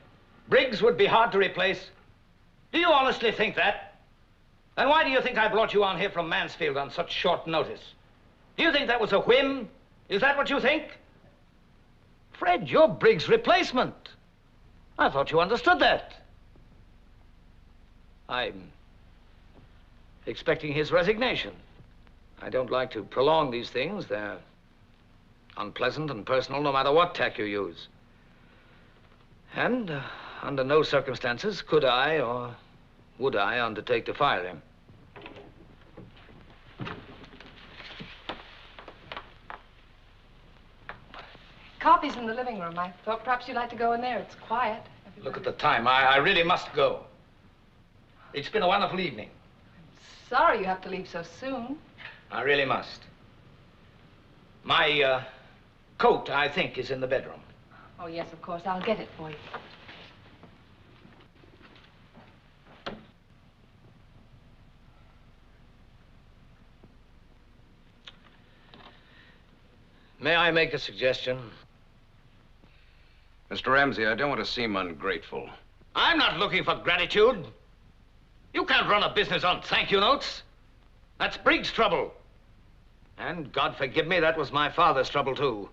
Briggs would be hard to replace? Do you honestly think that? Then why do you think I brought you on here from Mansfield on such short notice? Do you think that was a whim? Is that what you think? Fred, you're Briggs' replacement. I thought you understood that. I'm expecting his resignation. I don't like to prolong these things. They're unpleasant and personal no matter what tack you use. And under no circumstances could I or would I undertake to fire him. Coffee's in the living room. I thought perhaps you'd like to go in there. It's quiet. Look at the time. I really must go. It's been a wonderful evening. Sorry you have to leave so soon. I really must. My coat, I think, is in the bedroom. Oh, yes, of course. I'll get it for you. May I make a suggestion? Mr. Ramsey, I don't want to seem ungrateful. I'm not looking for gratitude. You can't run a business on thank you notes. That's Briggs' trouble. And God forgive me, that was my father's trouble, too.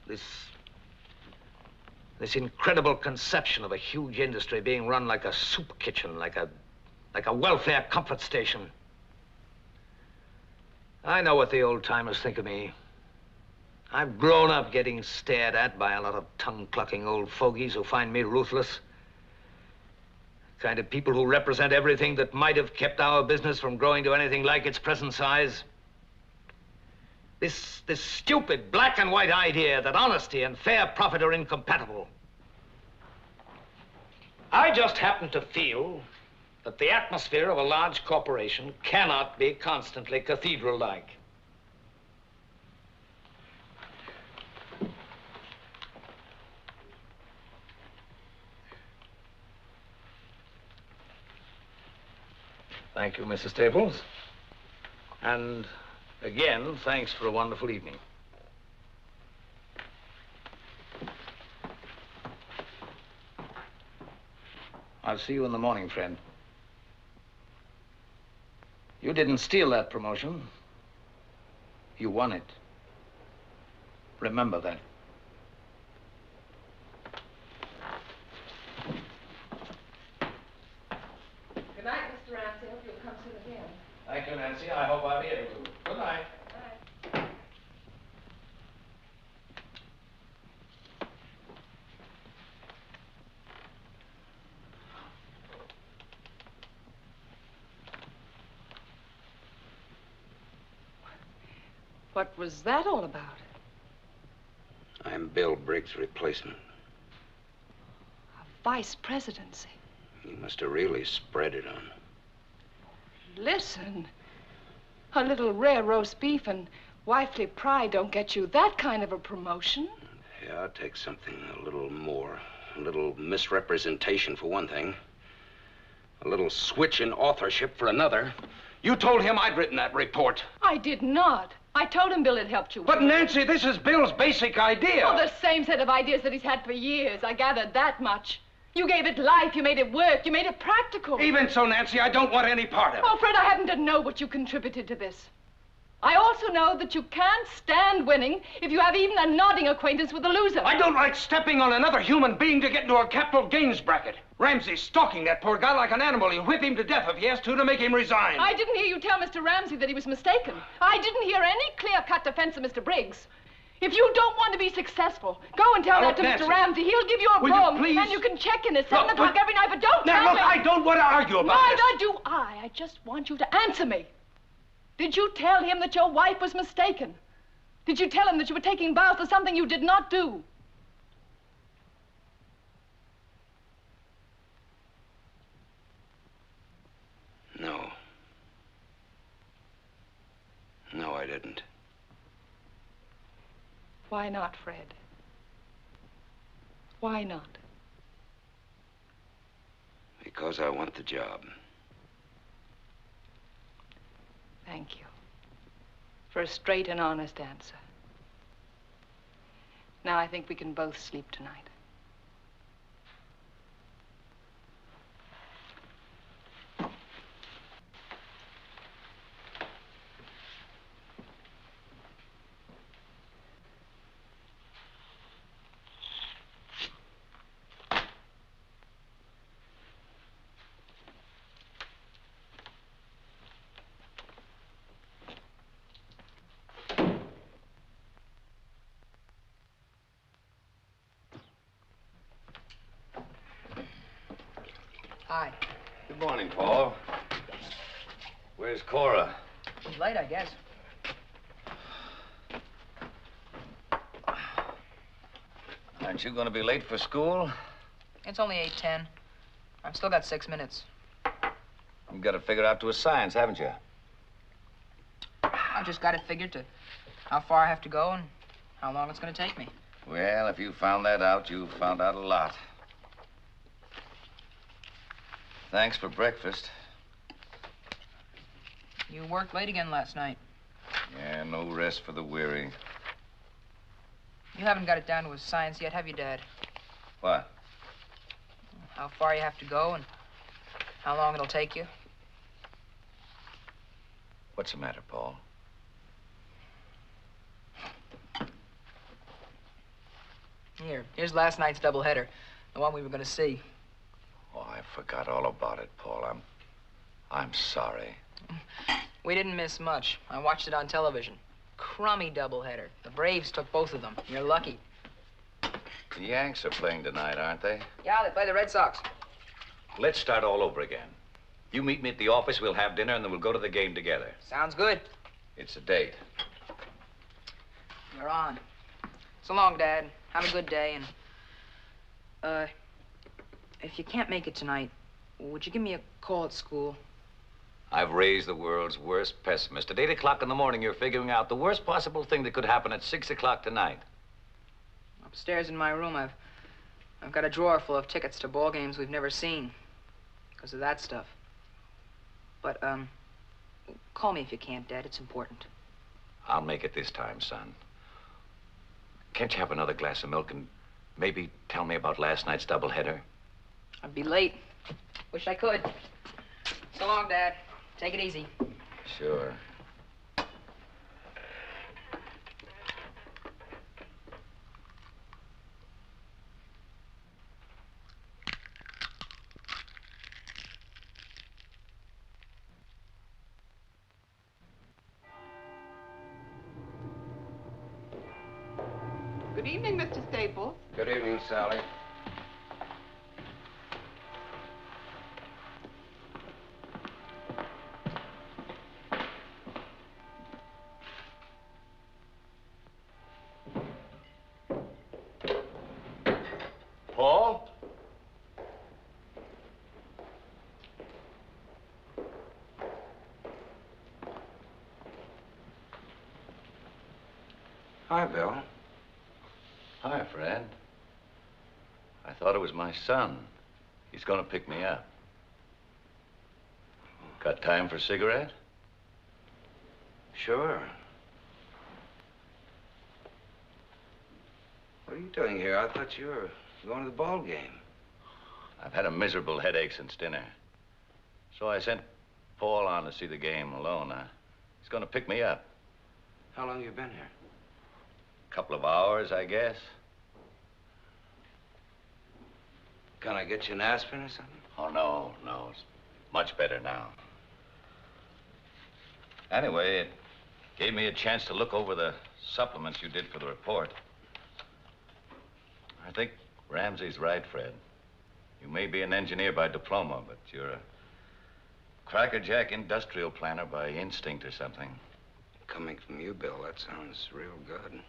This incredible conception of a huge industry being run like a soup kitchen, like a welfare comfort station. I know what the old-timers think of me. I've grown up getting stared at by a lot of tongue-clucking old fogies who find me ruthless. The kind of people who represent everything that might have kept our business from growing to anything like its present size. This stupid black and white idea that honesty and fair profit are incompatible. I just happen to feel that the atmosphere of a large corporation cannot be constantly cathedral-like. Thank you, Mrs. Staples. And again, thanks for a wonderful evening. I'll see you in the morning, friend. You didn't steal that promotion. You won it. Remember that. Good night, Mr. Ramsey. Hope you'll come soon again. Thank you, Nancy. I hope I'll be able to. Good night. What was that all about? I'm Bill Briggs' replacement. Vice presidency. You must have really spread it on. Listen, a little rare roast beef and wifely pride don't get you that kind of a promotion. Yeah, I'll take something a little more. A little misrepresentation for one thing. A little switch in authorship for another. You told him I'd written that report. I did not. I told him Bill had helped you. But Nancy, this is Bill's basic idea. Oh, the same set of ideas that he's had for years. I gathered that much. You gave it life, you made it work, you made it practical. Even so, Nancy, I don't want any part of it. Oh, Fred, I happen to know what you contributed to this. I also know that you can't stand winning if you have even a nodding acquaintance with a loser. I don't like stepping on another human being to get into a capital gains bracket. Ramsey's stalking that poor guy like an animal. He'll whip him to death if he has to make him resign. I didn't hear you tell Mr. Ramsey that he was mistaken. I didn't hear any clear-cut defense of Mr. Briggs. If you don't want to be successful, go and tell that to Nancy, Mr. Ramsey. He'll give you a will you broom, please? and you can check in at 7 o'clock every night, but don't Now, tell look, me. I don't want to argue about this. Neither do I. I just want you to answer me. Did you tell him that your wife was mistaken? Did you tell him that you were taking vows for something you did not do? No. No, I didn't. Why not, Fred? Why not? Because I want the job. Thank you for a straight and honest answer. Now I think we can both sleep tonight. Hi. Good morning, Paul. Where's Cora? She's late, I guess. Aren't you going to be late for school? It's only 8:10. I've still got 6 minutes. You've got it figured out to a science, haven't you? I've just got it figured to how far I have to go and how long it's going to take me. Well, if you found that out, you've found out a lot. Thanks for breakfast. You worked late again last night. Yeah, no rest for the weary. You haven't got it down to a science yet, have you, Dad? What? How far you have to go and how long it'll take you? What's the matter, Paul? Here's last night's doubleheader, the one we were going to see. Oh, I forgot all about it, Paul. I'm sorry. We didn't miss much. I watched it on television. Crummy doubleheader. The Braves took both of them. You're lucky. The Yanks are playing tonight, aren't they? Yeah, they play the Red Sox. Let's start all over again. You meet me at the office, we'll have dinner, and then we'll go to the game together. Sounds good. It's a date. You're on. So long, Dad. Have a good day, and... if you can't make it tonight, would you give me a call at school? I've raised the world's worst pessimist. At 8 o'clock in the morning, you're figuring out the worst possible thing that could happen at 6 o'clock tonight. Upstairs in my room, I've got a drawer full of tickets to ball games we've never seen. Because of that stuff. But, call me if you can't, Dad. It's important. I'll make it this time, son. Can't you have another glass of milk and maybe tell me about last night's doubleheader? I'd be late. Wish I could. So long, Dad. Take it easy. Sure. Good evening, Mr. Staples. Good evening, Sally. Paul? Hi, Bill. Hi, Fred. I thought it was my son. He's gonna pick me up. Got time for a cigarette? Sure. What are you doing here? I thought you were going to the ball game. I've had a miserable headache since dinner. So I sent Paul on to see the game alone. He's gonna pick me up. How long you been here? A couple of hours, I guess. Can I get you an aspirin or something? Oh, no. It's much better now. Anyway, it gave me a chance to look over the supplements you did for the report. I think Ramsey's right, Fred. You may be an engineer by diploma, but you're a crackerjack industrial planner by instinct or something. Coming from you, Bill, that sounds real good.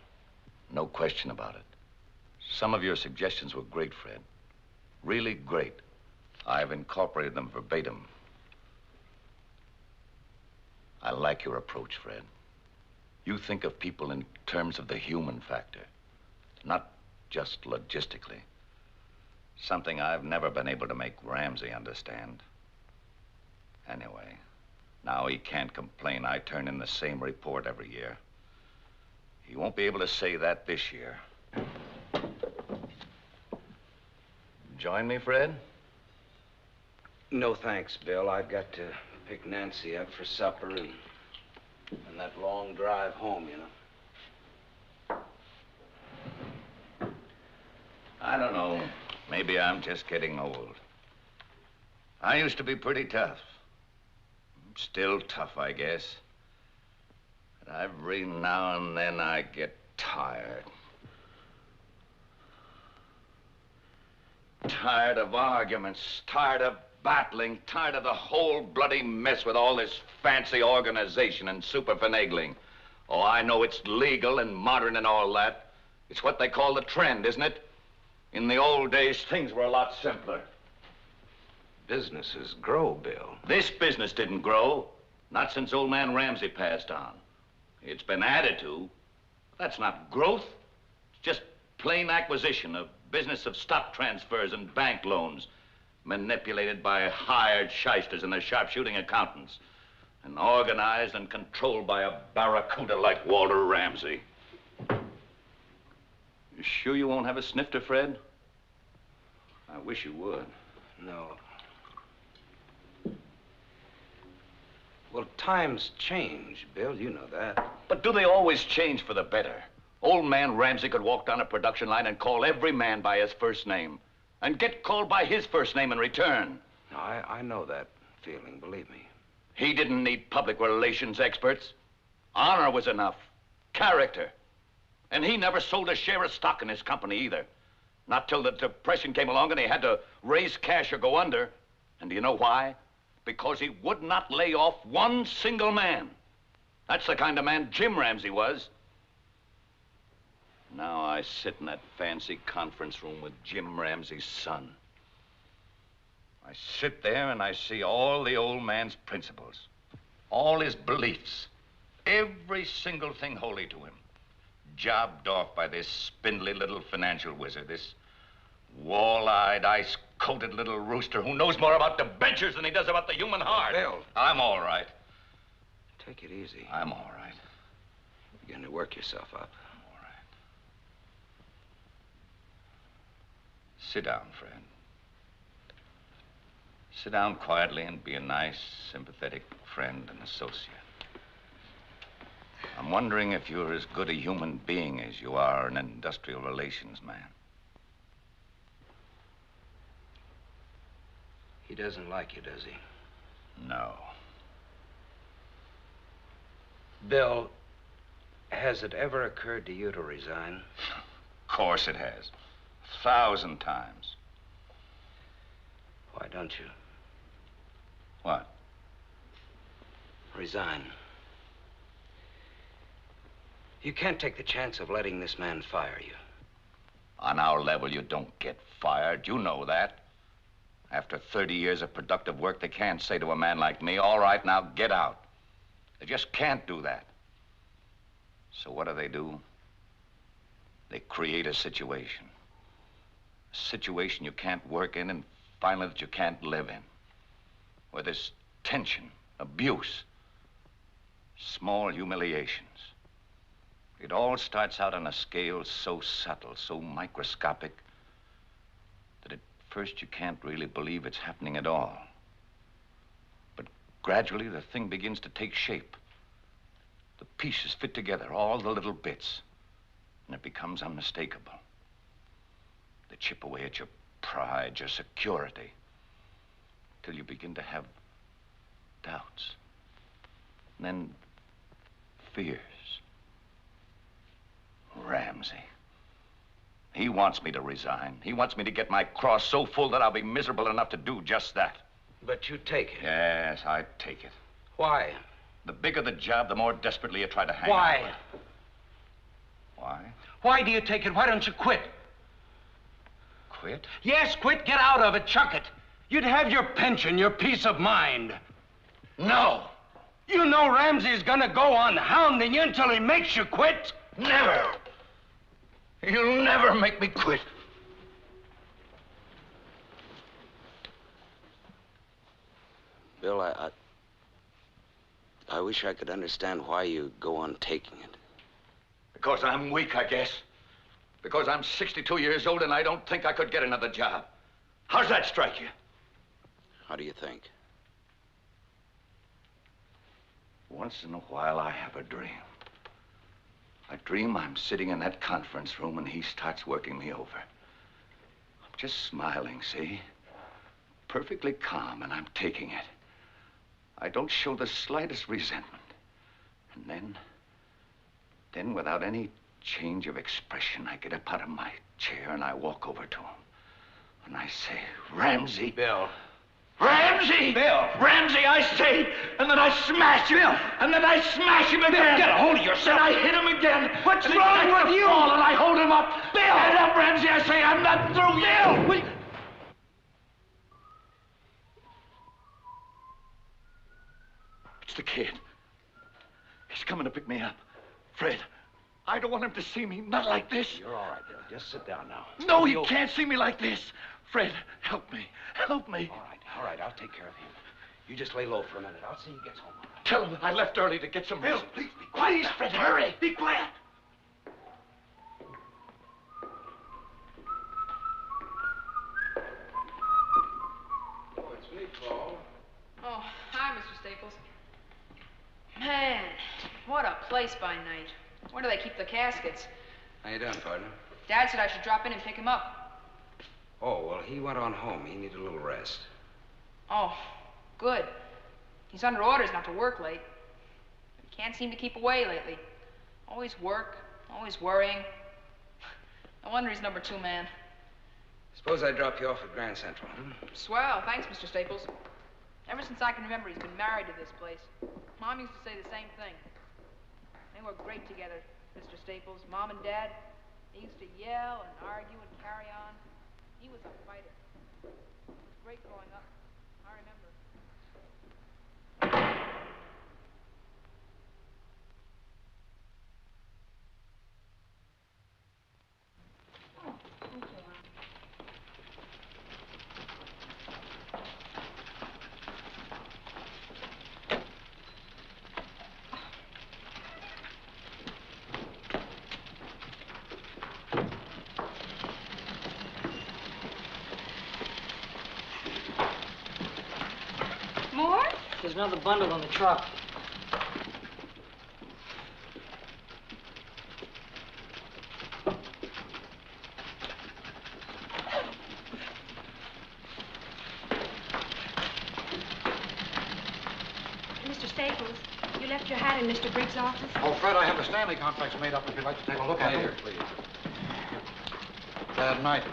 No question about it. Some of your suggestions were great, Fred. Really great. I've incorporated them verbatim. I like your approach, Fred. You think of people in terms of the human factor, not just logistically. Something I've never been able to make Ramsey understand. Anyway, now he can't complain I turn in the same report every year. He won't be able to say that this year. Join me, Fred? No thanks, Bill. I've got to pick Nancy up for supper and that long drive home, you know. I don't know. Maybe I'm just getting old. I used to be pretty tough. Still tough, I guess. But every now and then I get tired. Tired of arguments, tired of battling, tired of the whole bloody mess with all this fancy organization and super finagling. Oh, I know it's legal and modern and all that. It's what they call the trend, isn't it? In the old days, things were a lot simpler. Businesses grow, Bill. This business didn't grow. Not since old man Ramsey passed on. It's been added to. That's not growth. It's just plain acquisition, a business of stock transfers and bank loans, manipulated by hired shysters and their sharpshooting accountants, and organized and controlled by a barracuda like Walter Ramsey. You sure you won't have a snifter, Fred? I wish you would. No. Well, times change, Bill. You know that. But do they always change for the better? Old man Ramsey could walk down a production line and call every man by his first name, and get called by his first name in return. No, I know that feeling, believe me. He didn't need public relations experts. Honor was enough. Character. And he never sold a share of stock in his company either. Not till the Depression came along and he had to raise cash or go under. And do you know why? Because he would not lay off one single man. That's the kind of man Jim Ramsey was. Now I sit in that fancy conference room with Jim Ramsey's son. I sit there and I see all the old man's principles, all his beliefs, every single thing holy to him, jobbed off by this spindly little financial wizard, this wall-eyed, ice Coated little rooster who knows more about debentures than he does about the human heart. Bill. I'm all right. Take it easy. I'm all right. You're going to work yourself up. All right. Sit down, friend. Sit down quietly and be a nice, sympathetic friend and associate. I'm wondering if you're as good a human being as you are an industrial relations man. He doesn't like you, does he? No. Bill, has it ever occurred to you to resign? Of course it has. 1,000 times. Why don't you? What? Resign. You can't take the chance of letting this man fire you. On our level, you don't get fired. You know that. After 30 years of productive work, they can't say to a man like me, all right, now get out. They just can't do that. So what do? They create a situation. A situation you can't work in and finally that you can't live in. Where there's tension, abuse, small humiliations. It all starts out on a scale so subtle, so microscopic, that at first you can't really believe it's happening at all. But gradually the thing begins to take shape. The pieces fit together, all the little bits, and it becomes unmistakable. They chip away at your pride, your security, till you begin to have doubts, and then fears. Ramsey. He wants me to resign. He wants me to get my cross so full that I'll be miserable enough to do just that. But you take it. Yes, I take it. Why? The bigger the job, the more desperately you try to hang Why? on. Why? Why do you take it? Why don't you quit? Quit? Yes, quit. Get out of it. Chuck it. You'd have your pension, your peace of mind. No. You know Ramsey's gonna go on hounding you until he makes you quit. Never. You'll never make me quit. Bill, I wish I could understand why you go on taking it. Because I'm weak, I guess. Because I'm 62 years old and I don't think I could get another job. How's that strike you? How do you think? Once in a while, I have a dream. I dream I'm sitting in that conference room and he starts working me over. I'm just smiling, see? Perfectly calm, and I'm taking it. I don't show the slightest resentment. And then without any change of expression, I get up out of my chair and I walk over to him. And I say, Ramsey. Bill. Ramsey! Bill! Ramsey, I say! And then I smash him! Bill! And then I smash him again! Bill, get a hold of yourself! And I hit him again! What's and wrong with you? Fall, and I hold him up! Bill! Get up, Ramsey, I say! I'm not through yet! Bill! It's the kid. He's coming to pick me up. Fred, I don't want him to see me, not like this. You're all right, Bill. Just sit down now. No, he can't see me like this. Fred, help me. Help me. All right, I'll take care of him. You just lay low for a minute. I'll see he gets home. All right. Tell him I left early to get some Bill, rest. please be quiet. Please, Fred, hurry. Be quiet. Oh, it's me, Paul. Oh, hi, Mr. Staples. Man, what a place by night. Where do they keep the caskets? How you doing, partner? Dad said I should drop in and pick him up. Oh, well, he went on home. He needed a little rest. Oh, good. He's under orders not to work late. He can't seem to keep away lately. Always work, always worrying. No wonder he's number 2 man. Suppose I drop you off at Grand Central, huh? Swell, thanks, Mr. Staples. Ever since I can remember, he's been married to this place. Mom used to say the same thing. They were great together, Mr. Staples. Mom and Dad, they used to yell and argue and carry on. He was a fighter. It was great growing up. I remember. another bundle in the truck. Mr. Staples, you left your hat in Mr. Briggs' office? Oh, Fred, I have the Stanley contracts made up if you'd like to take a look at them. Later, please. Bad night.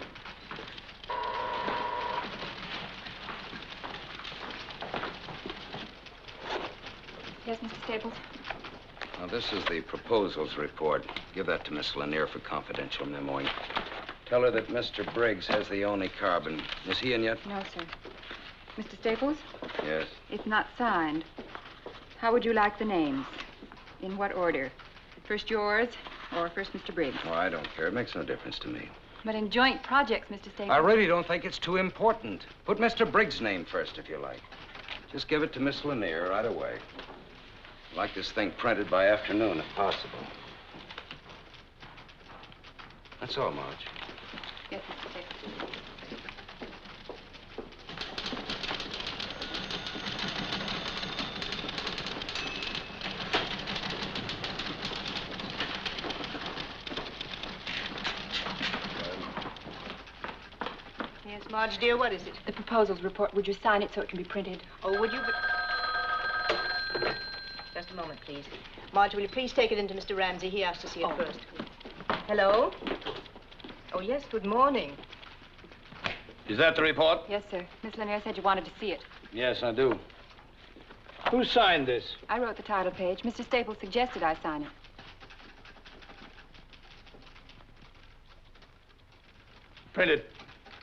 Yes, Mr. Staples? Now, this is the proposals report. Give that to Miss Lanier for confidential memoing. Tell her that Mr. Briggs has the only carbon. Is he in yet? No, sir. Mr. Staples? Yes. It's not signed. How would you like the names? In what order? First yours, or first Mr. Briggs? Oh, I don't care. It makes no difference to me. But in joint projects, Mr. Staples... I really don't think it's too important. Put Mr. Briggs' name first, if you like. Just give it to Miss Lanier right away. I'd like this thing printed by afternoon, if possible. That's all, Marge. Yes, Mr. Staples. Yes, Marge, dear, what is it? The proposals report. Would you sign it so it can be printed? Oh, would you? Just a moment, please. Marge, will you please take it into Mr. Ramsey? He asked to see it first. Hello? Oh, yes, good morning. Is that the report? Yes, sir. Miss Lanier said you wanted to see it. Yes, I do. Who signed this? I wrote the title page. Mr. Staples suggested I sign it. Print it.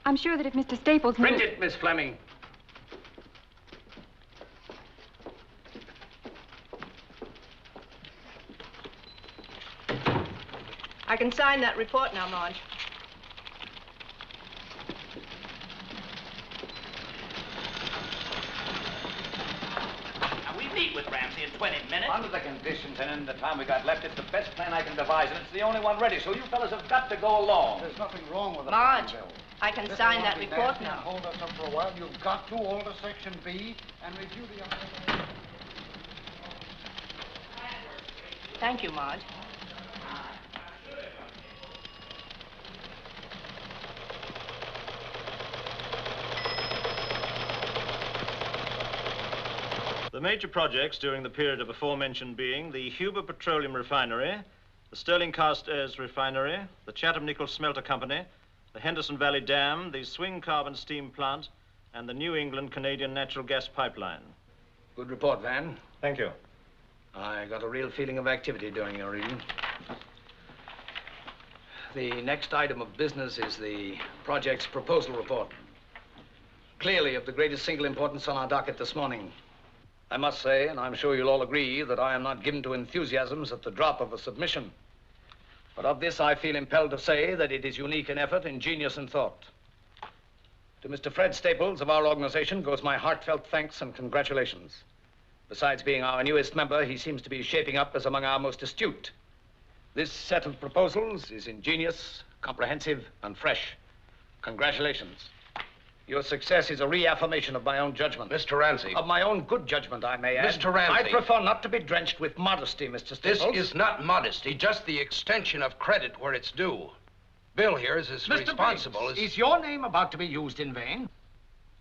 I'm sure that if Mr. Staples knew... Print it, Miss Fleming. I can sign that report now, Marge. Now, we meet with Ramsey in 20 minutes. Under the conditions and in the time we got left, it's the best plan I can devise, and it's the only one ready, so you fellas have got to go along. There's nothing wrong with the Marge, plan, Bill. I can This sign will that not be report nasty now. and hold us up for a while. You've got to alter Section B and review the other... Thank you, Marge. The major projects during the period of aforementioned being the Huber Petroleum Refinery, the Sterling Cast Airs Refinery, the Chatham Nickel Smelter Company, the Henderson Valley Dam, the Swing Carbon Steam Plant, and the New England Canadian Natural Gas Pipeline. Good report, Van. Thank you. I got a real feeling of activity during your reading. The next item of business is the project's proposal report. Clearly of the greatest single importance on our docket this morning. I must say, and I'm sure you'll all agree, that I am not given to enthusiasms at the drop of a submission. But of this, I feel impelled to say that it is unique in effort, ingenious in thought. To Mr. Fred Staples of our organization goes my heartfelt thanks and congratulations. Besides being our newest member, he seems to be shaping up as among our most astute. This set of proposals is ingenious, comprehensive, and fresh. Congratulations. Your success is a reaffirmation of my own judgment. Mr. Ramsey. Of my own good judgment, I may add. Mr. Ramsey. I prefer not to be drenched with modesty, Mr. Staples. This is not modesty, just the extension of credit where it's due. Bill here is as responsible as... Is your name about to be used in vain?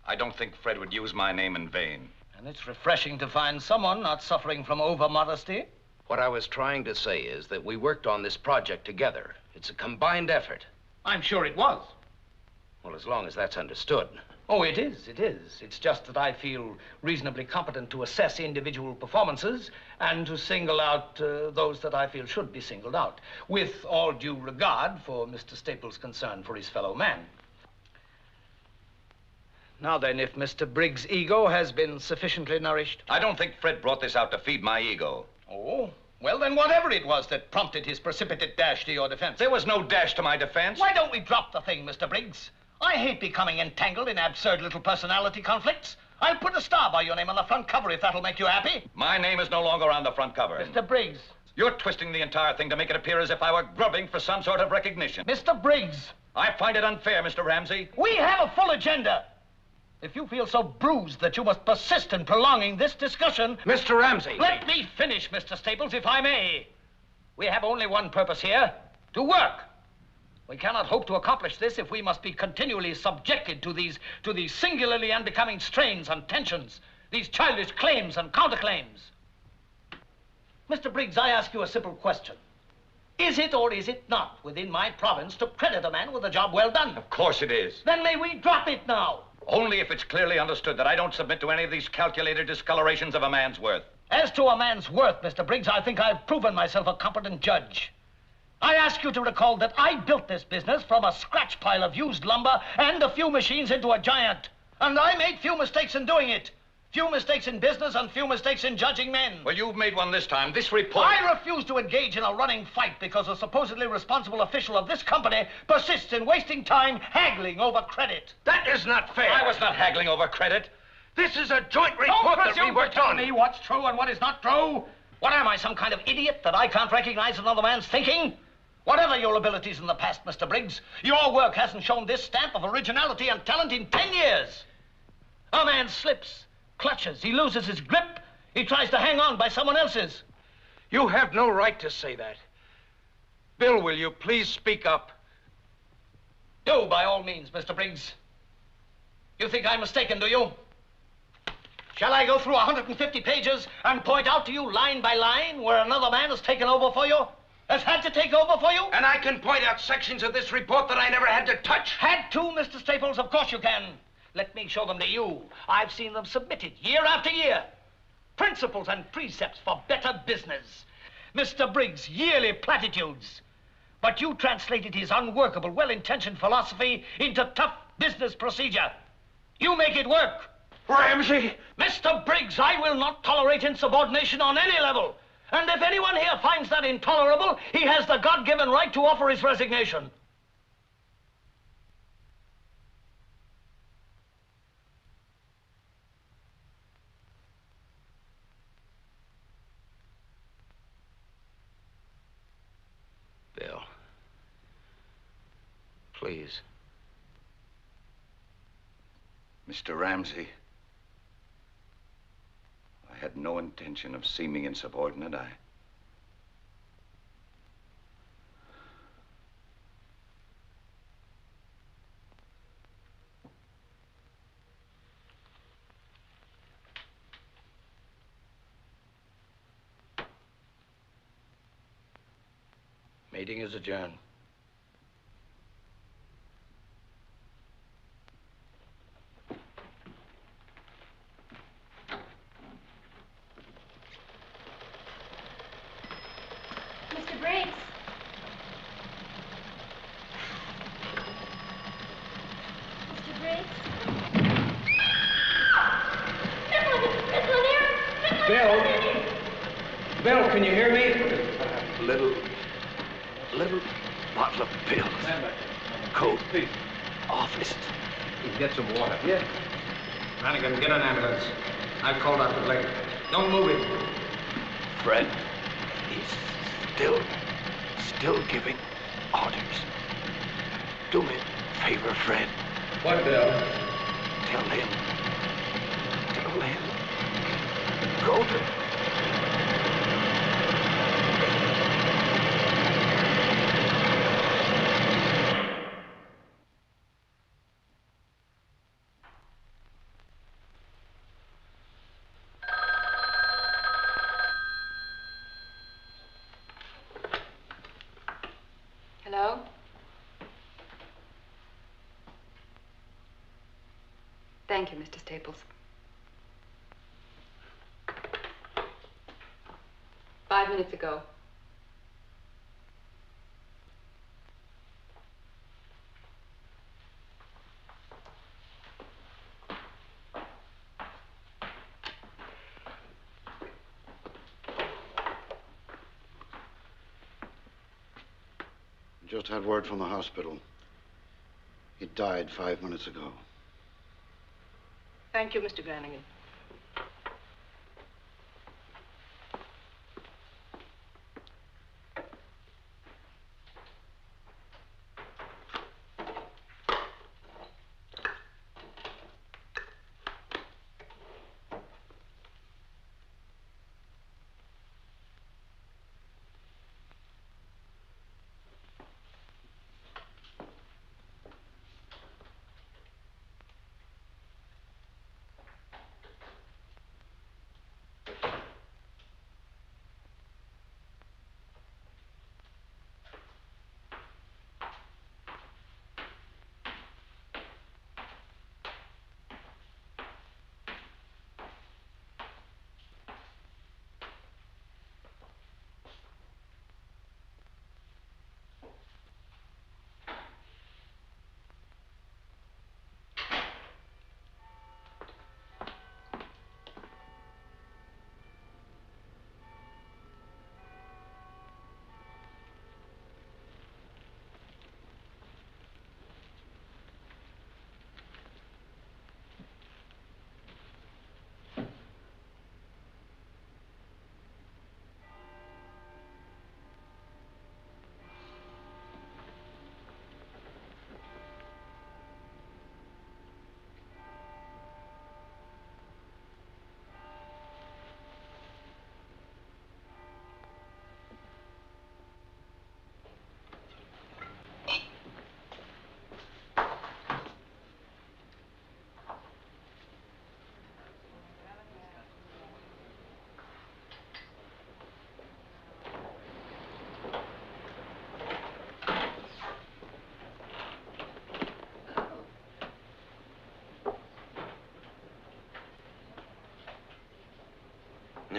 I don't think Fred would use my name in vain. And it's refreshing to find someone not suffering from over-modesty. What I was trying to say is that we worked on this project together. It's a combined effort. I'm sure it was. Well, as long as that's understood. Oh, it is, it is. It's just that I feel reasonably competent to assess individual performances and to single out those that I feel should be singled out, with all due regard for Mr. Staples' concern for his fellow man. Now then, if Mr. Briggs' ego has been sufficiently nourished... I don't think Fred brought this out to feed my ego. Oh, well then whatever it was that prompted his precipitate dash to your defense. There was no dash to my defense. Why don't we drop the thing, Mr. Briggs? I hate becoming entangled in absurd little personality conflicts. I'll put a star by your name on the front cover if that'll make you happy. My name is no longer on the front cover. Mr. Briggs. You're twisting the entire thing to make it appear as if I were grubbing for some sort of recognition. Mr. Briggs. I find it unfair, Mr. Ramsey. We have a full agenda. If you feel so bruised that you must persist in prolonging this discussion... Mr. Ramsey! Let me finish, Mr. Staples, if I may. We have only one purpose here, to work. We cannot hope to accomplish this if we must be continually subjected to these singularly unbecoming strains and tensions, these childish claims and counterclaims. Mr. Briggs, I ask you a simple question. Is it or is it not within my province to credit a man with a job well done? Of course it is. Then may we drop it now? Only if it's clearly understood that I don't submit to any of these calculated discolorations of a man's worth. As to a man's worth, Mr. Briggs, I think I've proven myself a competent judge. I ask you to recall that I built this business from a scratch pile of used lumber and a few machines into a giant. And I made few mistakes in doing it. Few mistakes in business and few mistakes in judging men. Well, you've made one this time. This report... I refuse to engage in a running fight because a supposedly responsible official of this company persists in wasting time haggling over credit. That is not fair. I was not haggling over credit. This is a joint report that we worked on. Don't presume to tell me what's true and what is not true. What am I, some kind of idiot that I can't recognize another man's thinking? Whatever your abilities in the past, Mr. Briggs, your work hasn't shown this stamp of originality and talent in 10 years. A man slips, clutches, he loses his grip, he tries to hang on by someone else's. You have no right to say that. Bill, will you please speak up? Do, by all means, Mr. Briggs. You think I'm mistaken, do you? Shall I go through 150 pages and point out to you line by line where another man has taken over for you? Has had to take over for you? And I can point out sections of this report that I never had to touch. Had to, Mr. Staples? Of course you can. Let me show them to you. I've seen them submitted year after year. Principles and precepts for better business. Mr. Briggs' yearly platitudes. But you translated his unworkable, well-intentioned philosophy into tough business procedure. You make it work. Ramsey! Mr. Briggs, I will not tolerate insubordination on any level. And if anyone here finds that intolerable, he has the God-given right to offer his resignation. Bill, please. Mr. Ramsey, I had no intention of seeming insubordinate. Meeting is adjourned. Mr. Briggs. Mr. Briggs. Bill, can you hear me? Little bottle of pills. Coat. Office. Get some water. Yeah. Brannigan, get an ambulance. I've called out the Blake. Don't move it. Fred, he's still giving orders. Do me a favor, Fred. What, Bill? Tell him. Go to... Hello? Thank you, Mr. Staples. 5 minutes ago. Just had word from the hospital. He died 5 minutes ago. Thank you, Mr. Brannigan.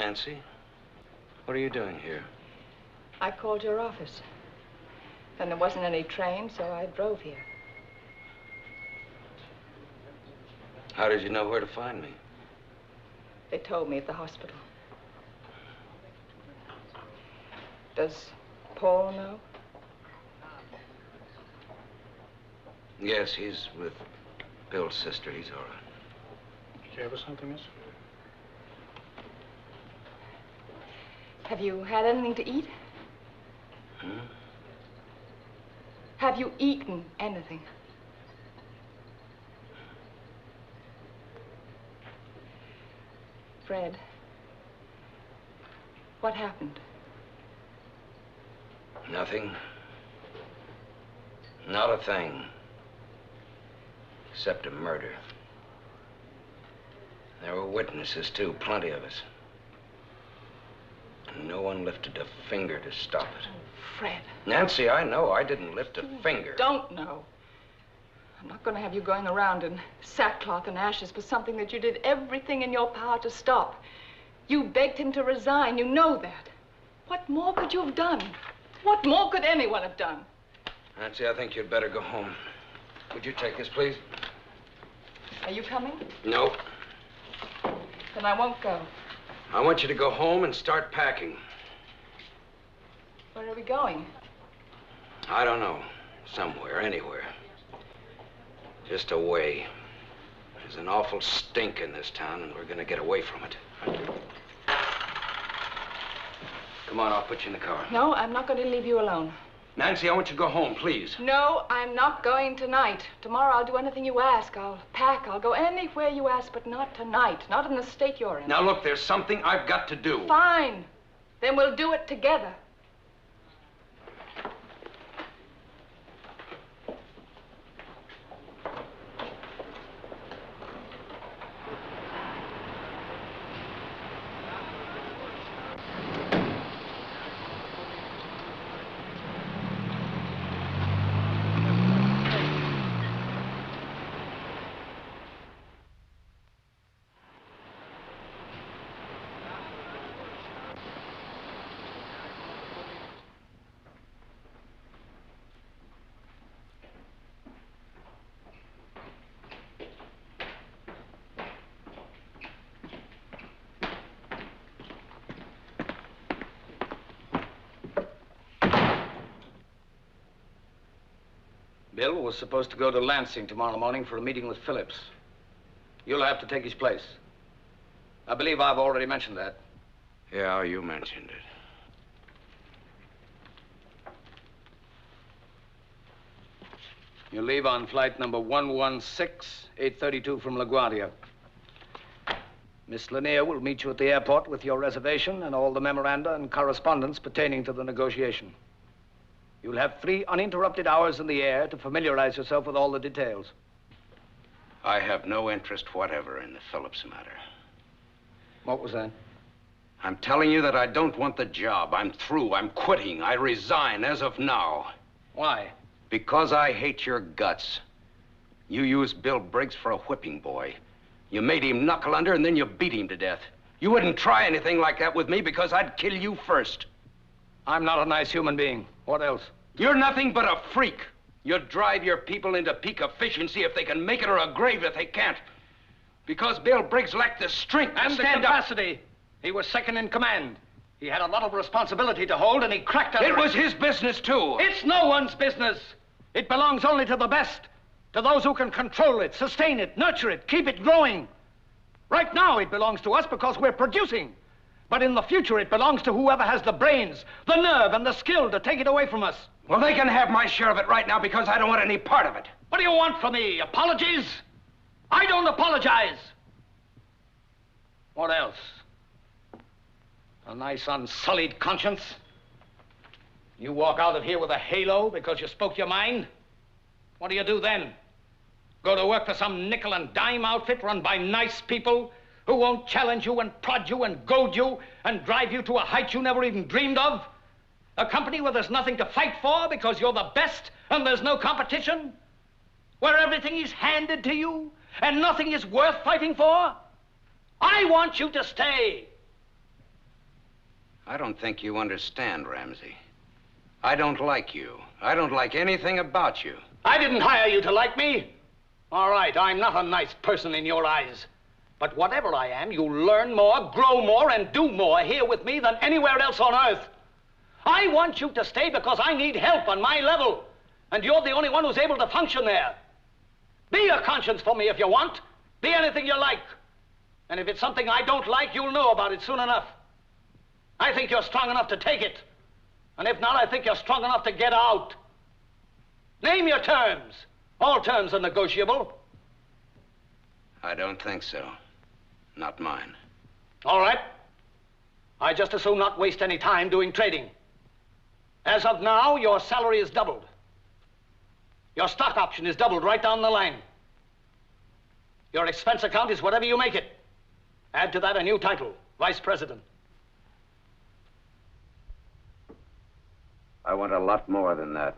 Nancy, what are you doing here? I called your office. Then there wasn't any train, so I drove here. How did you know where to find me? They told me at the hospital. Does Paul know? Yes, he's with Bill's sister. He's all right. Did you have something, miss? Have you had anything to eat? Hmm? Have you eaten anything? Fred, what happened? Nothing. Not a thing. Except a murder. There were witnesses, too, plenty of us. And no one lifted a finger to stop it. Fred. Nancy, I know I didn't lift a finger. Don't know. I'm not going to have you going around in sackcloth and ashes for something that you did everything in your power to stop. You begged him to resign. You know that. What more could you have done? What more could anyone have done? Nancy, I think you'd better go home. Would you take this, please? Are you coming? No. Then I won't go. I want you to go home and start packing. Where are we going? I don't know. Somewhere, anywhere. Just away. There's an awful stink in this town, and we're gonna get away from it. Come on, I'll put you in the car. No, I'm not going to leave you alone. Nancy, I want you to go home, please. No, I'm not going tonight. Tomorrow I'll do anything you ask. I'll pack. I'll go anywhere you ask, but not tonight. Not in the state you're in. Now, look, there's something I've got to do. Fine. Then we'll do it together. Bill was supposed to go to Lansing tomorrow morning for a meeting with Phillips. You'll have to take his place. I believe I've already mentioned that. Yeah, you mentioned it. You leave on flight number 116, 832 from LaGuardia. Miss Lanier will meet you at the airport with your reservation and all the memoranda and correspondence pertaining to the negotiation. You'll have 3 uninterrupted hours in the air to familiarize yourself with all the details. I have no interest whatever in the Phillips matter. What was that? I'm telling you that I don't want the job. I'm through. I'm quitting. I resign as of now. Why? Because I hate your guts. You used Bill Briggs for a whipping boy. You made him knuckle under and then you beat him to death. You wouldn't try anything like that with me because I'd kill you first. I'm not a nice human being. What else? You're nothing but a freak. You drive your people into peak efficiency if they can make it, or a grave if they can't. Because Bill Briggs lacked the strength to and stand the capacity. He was second in command. He had a lot of responsibility to hold, and he cracked under it. It was his business, too. It's no one's business. It belongs only to the best, to those who can control it, sustain it, nurture it, keep it growing. Right now, it belongs to us because we're producing. But in the future, it belongs to whoever has the brains, the nerve, and the skill to take it away from us. Well, they can have my share of it right now because I don't want any part of it. What do you want from me? Apologies? I don't apologize. What else? A nice unsullied conscience? You walk out of here with a halo because you spoke your mind? What do you do then? Go to work for some nickel and dime outfit run by nice people who won't challenge you and prod you and goad you and drive you to a height you never even dreamed of? A company where there's nothing to fight for because you're the best and there's no competition? Where everything is handed to you and nothing is worth fighting for? I want you to stay. I don't think you understand, Ramsey. I don't like you. I don't like anything about you. I didn't hire you to like me. All right, I'm not a nice person in your eyes. But whatever I am, you learn more, grow more, and do more here with me than anywhere else on earth. I want you to stay because I need help on my level. And you're the only one who's able to function there. Be a conscience for me if you want. Be anything you like. And if it's something I don't like, you'll know about it soon enough. I think you're strong enough to take it. And if not, I think you're strong enough to get out. Name your terms. All terms are negotiable. I don't think so. Not mine. All right. I just as soon not waste any time doing trading. As of now, your salary is doubled. Your stock option is doubled right down the line. Your expense account is whatever you make it. Add to that a new title, Vice President. I want a lot more than that.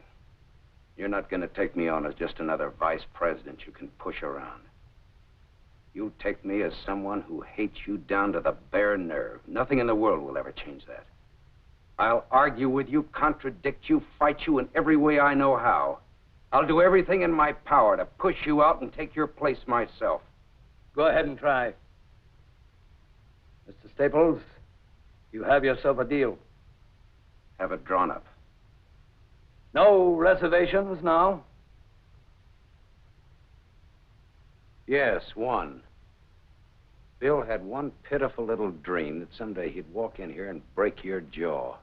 You're not going to take me on as just another vice president you can push around. You take me as someone who hates you down to the bare nerve. Nothing in the world will ever change that. I'll argue with you, contradict you, fight you in every way I know how. I'll do everything in my power to push you out and take your place myself. Go ahead and try. Mr. Staples, you have yourself a deal. Have it drawn up. No reservations now? Yes, one. Bill had one pitiful little dream that someday he'd walk in here and break your jaw.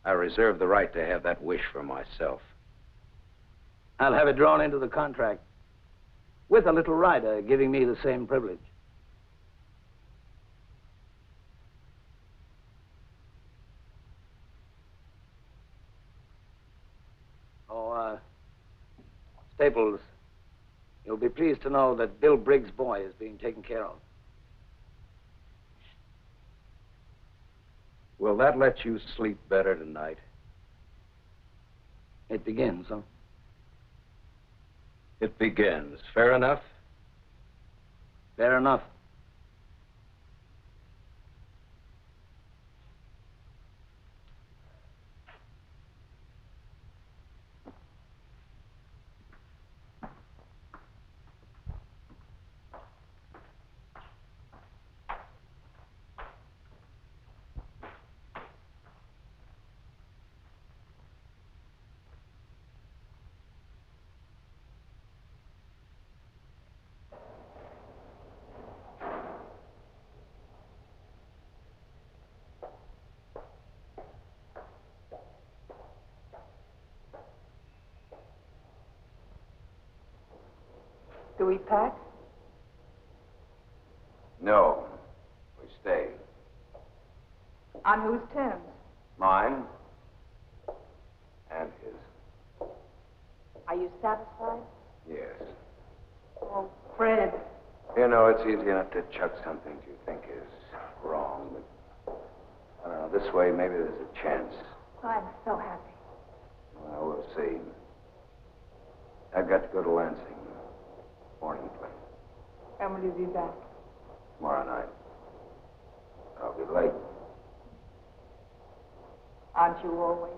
I reserve the right to have that wish for myself. I'll have it drawn into the contract, with a little rider giving me the same privilege. Staples, you'll be pleased to know that Bill Briggs' boy is being taken care of. Will that let you sleep better tonight? It begins, huh? It begins. Fair enough? Fair enough. Do we pack? No. We stay. On whose terms? Mine and his. Are you satisfied? Yes. Oh, Fred. You know, it's easy enough to chuck some things you think is wrong, but I don't know, this way maybe there's a chance. I'm so happy. Well, we'll see. I've got to go to Lansing. Morning plane. When will you be back? Tomorrow night. I'll be late. Aren't you always?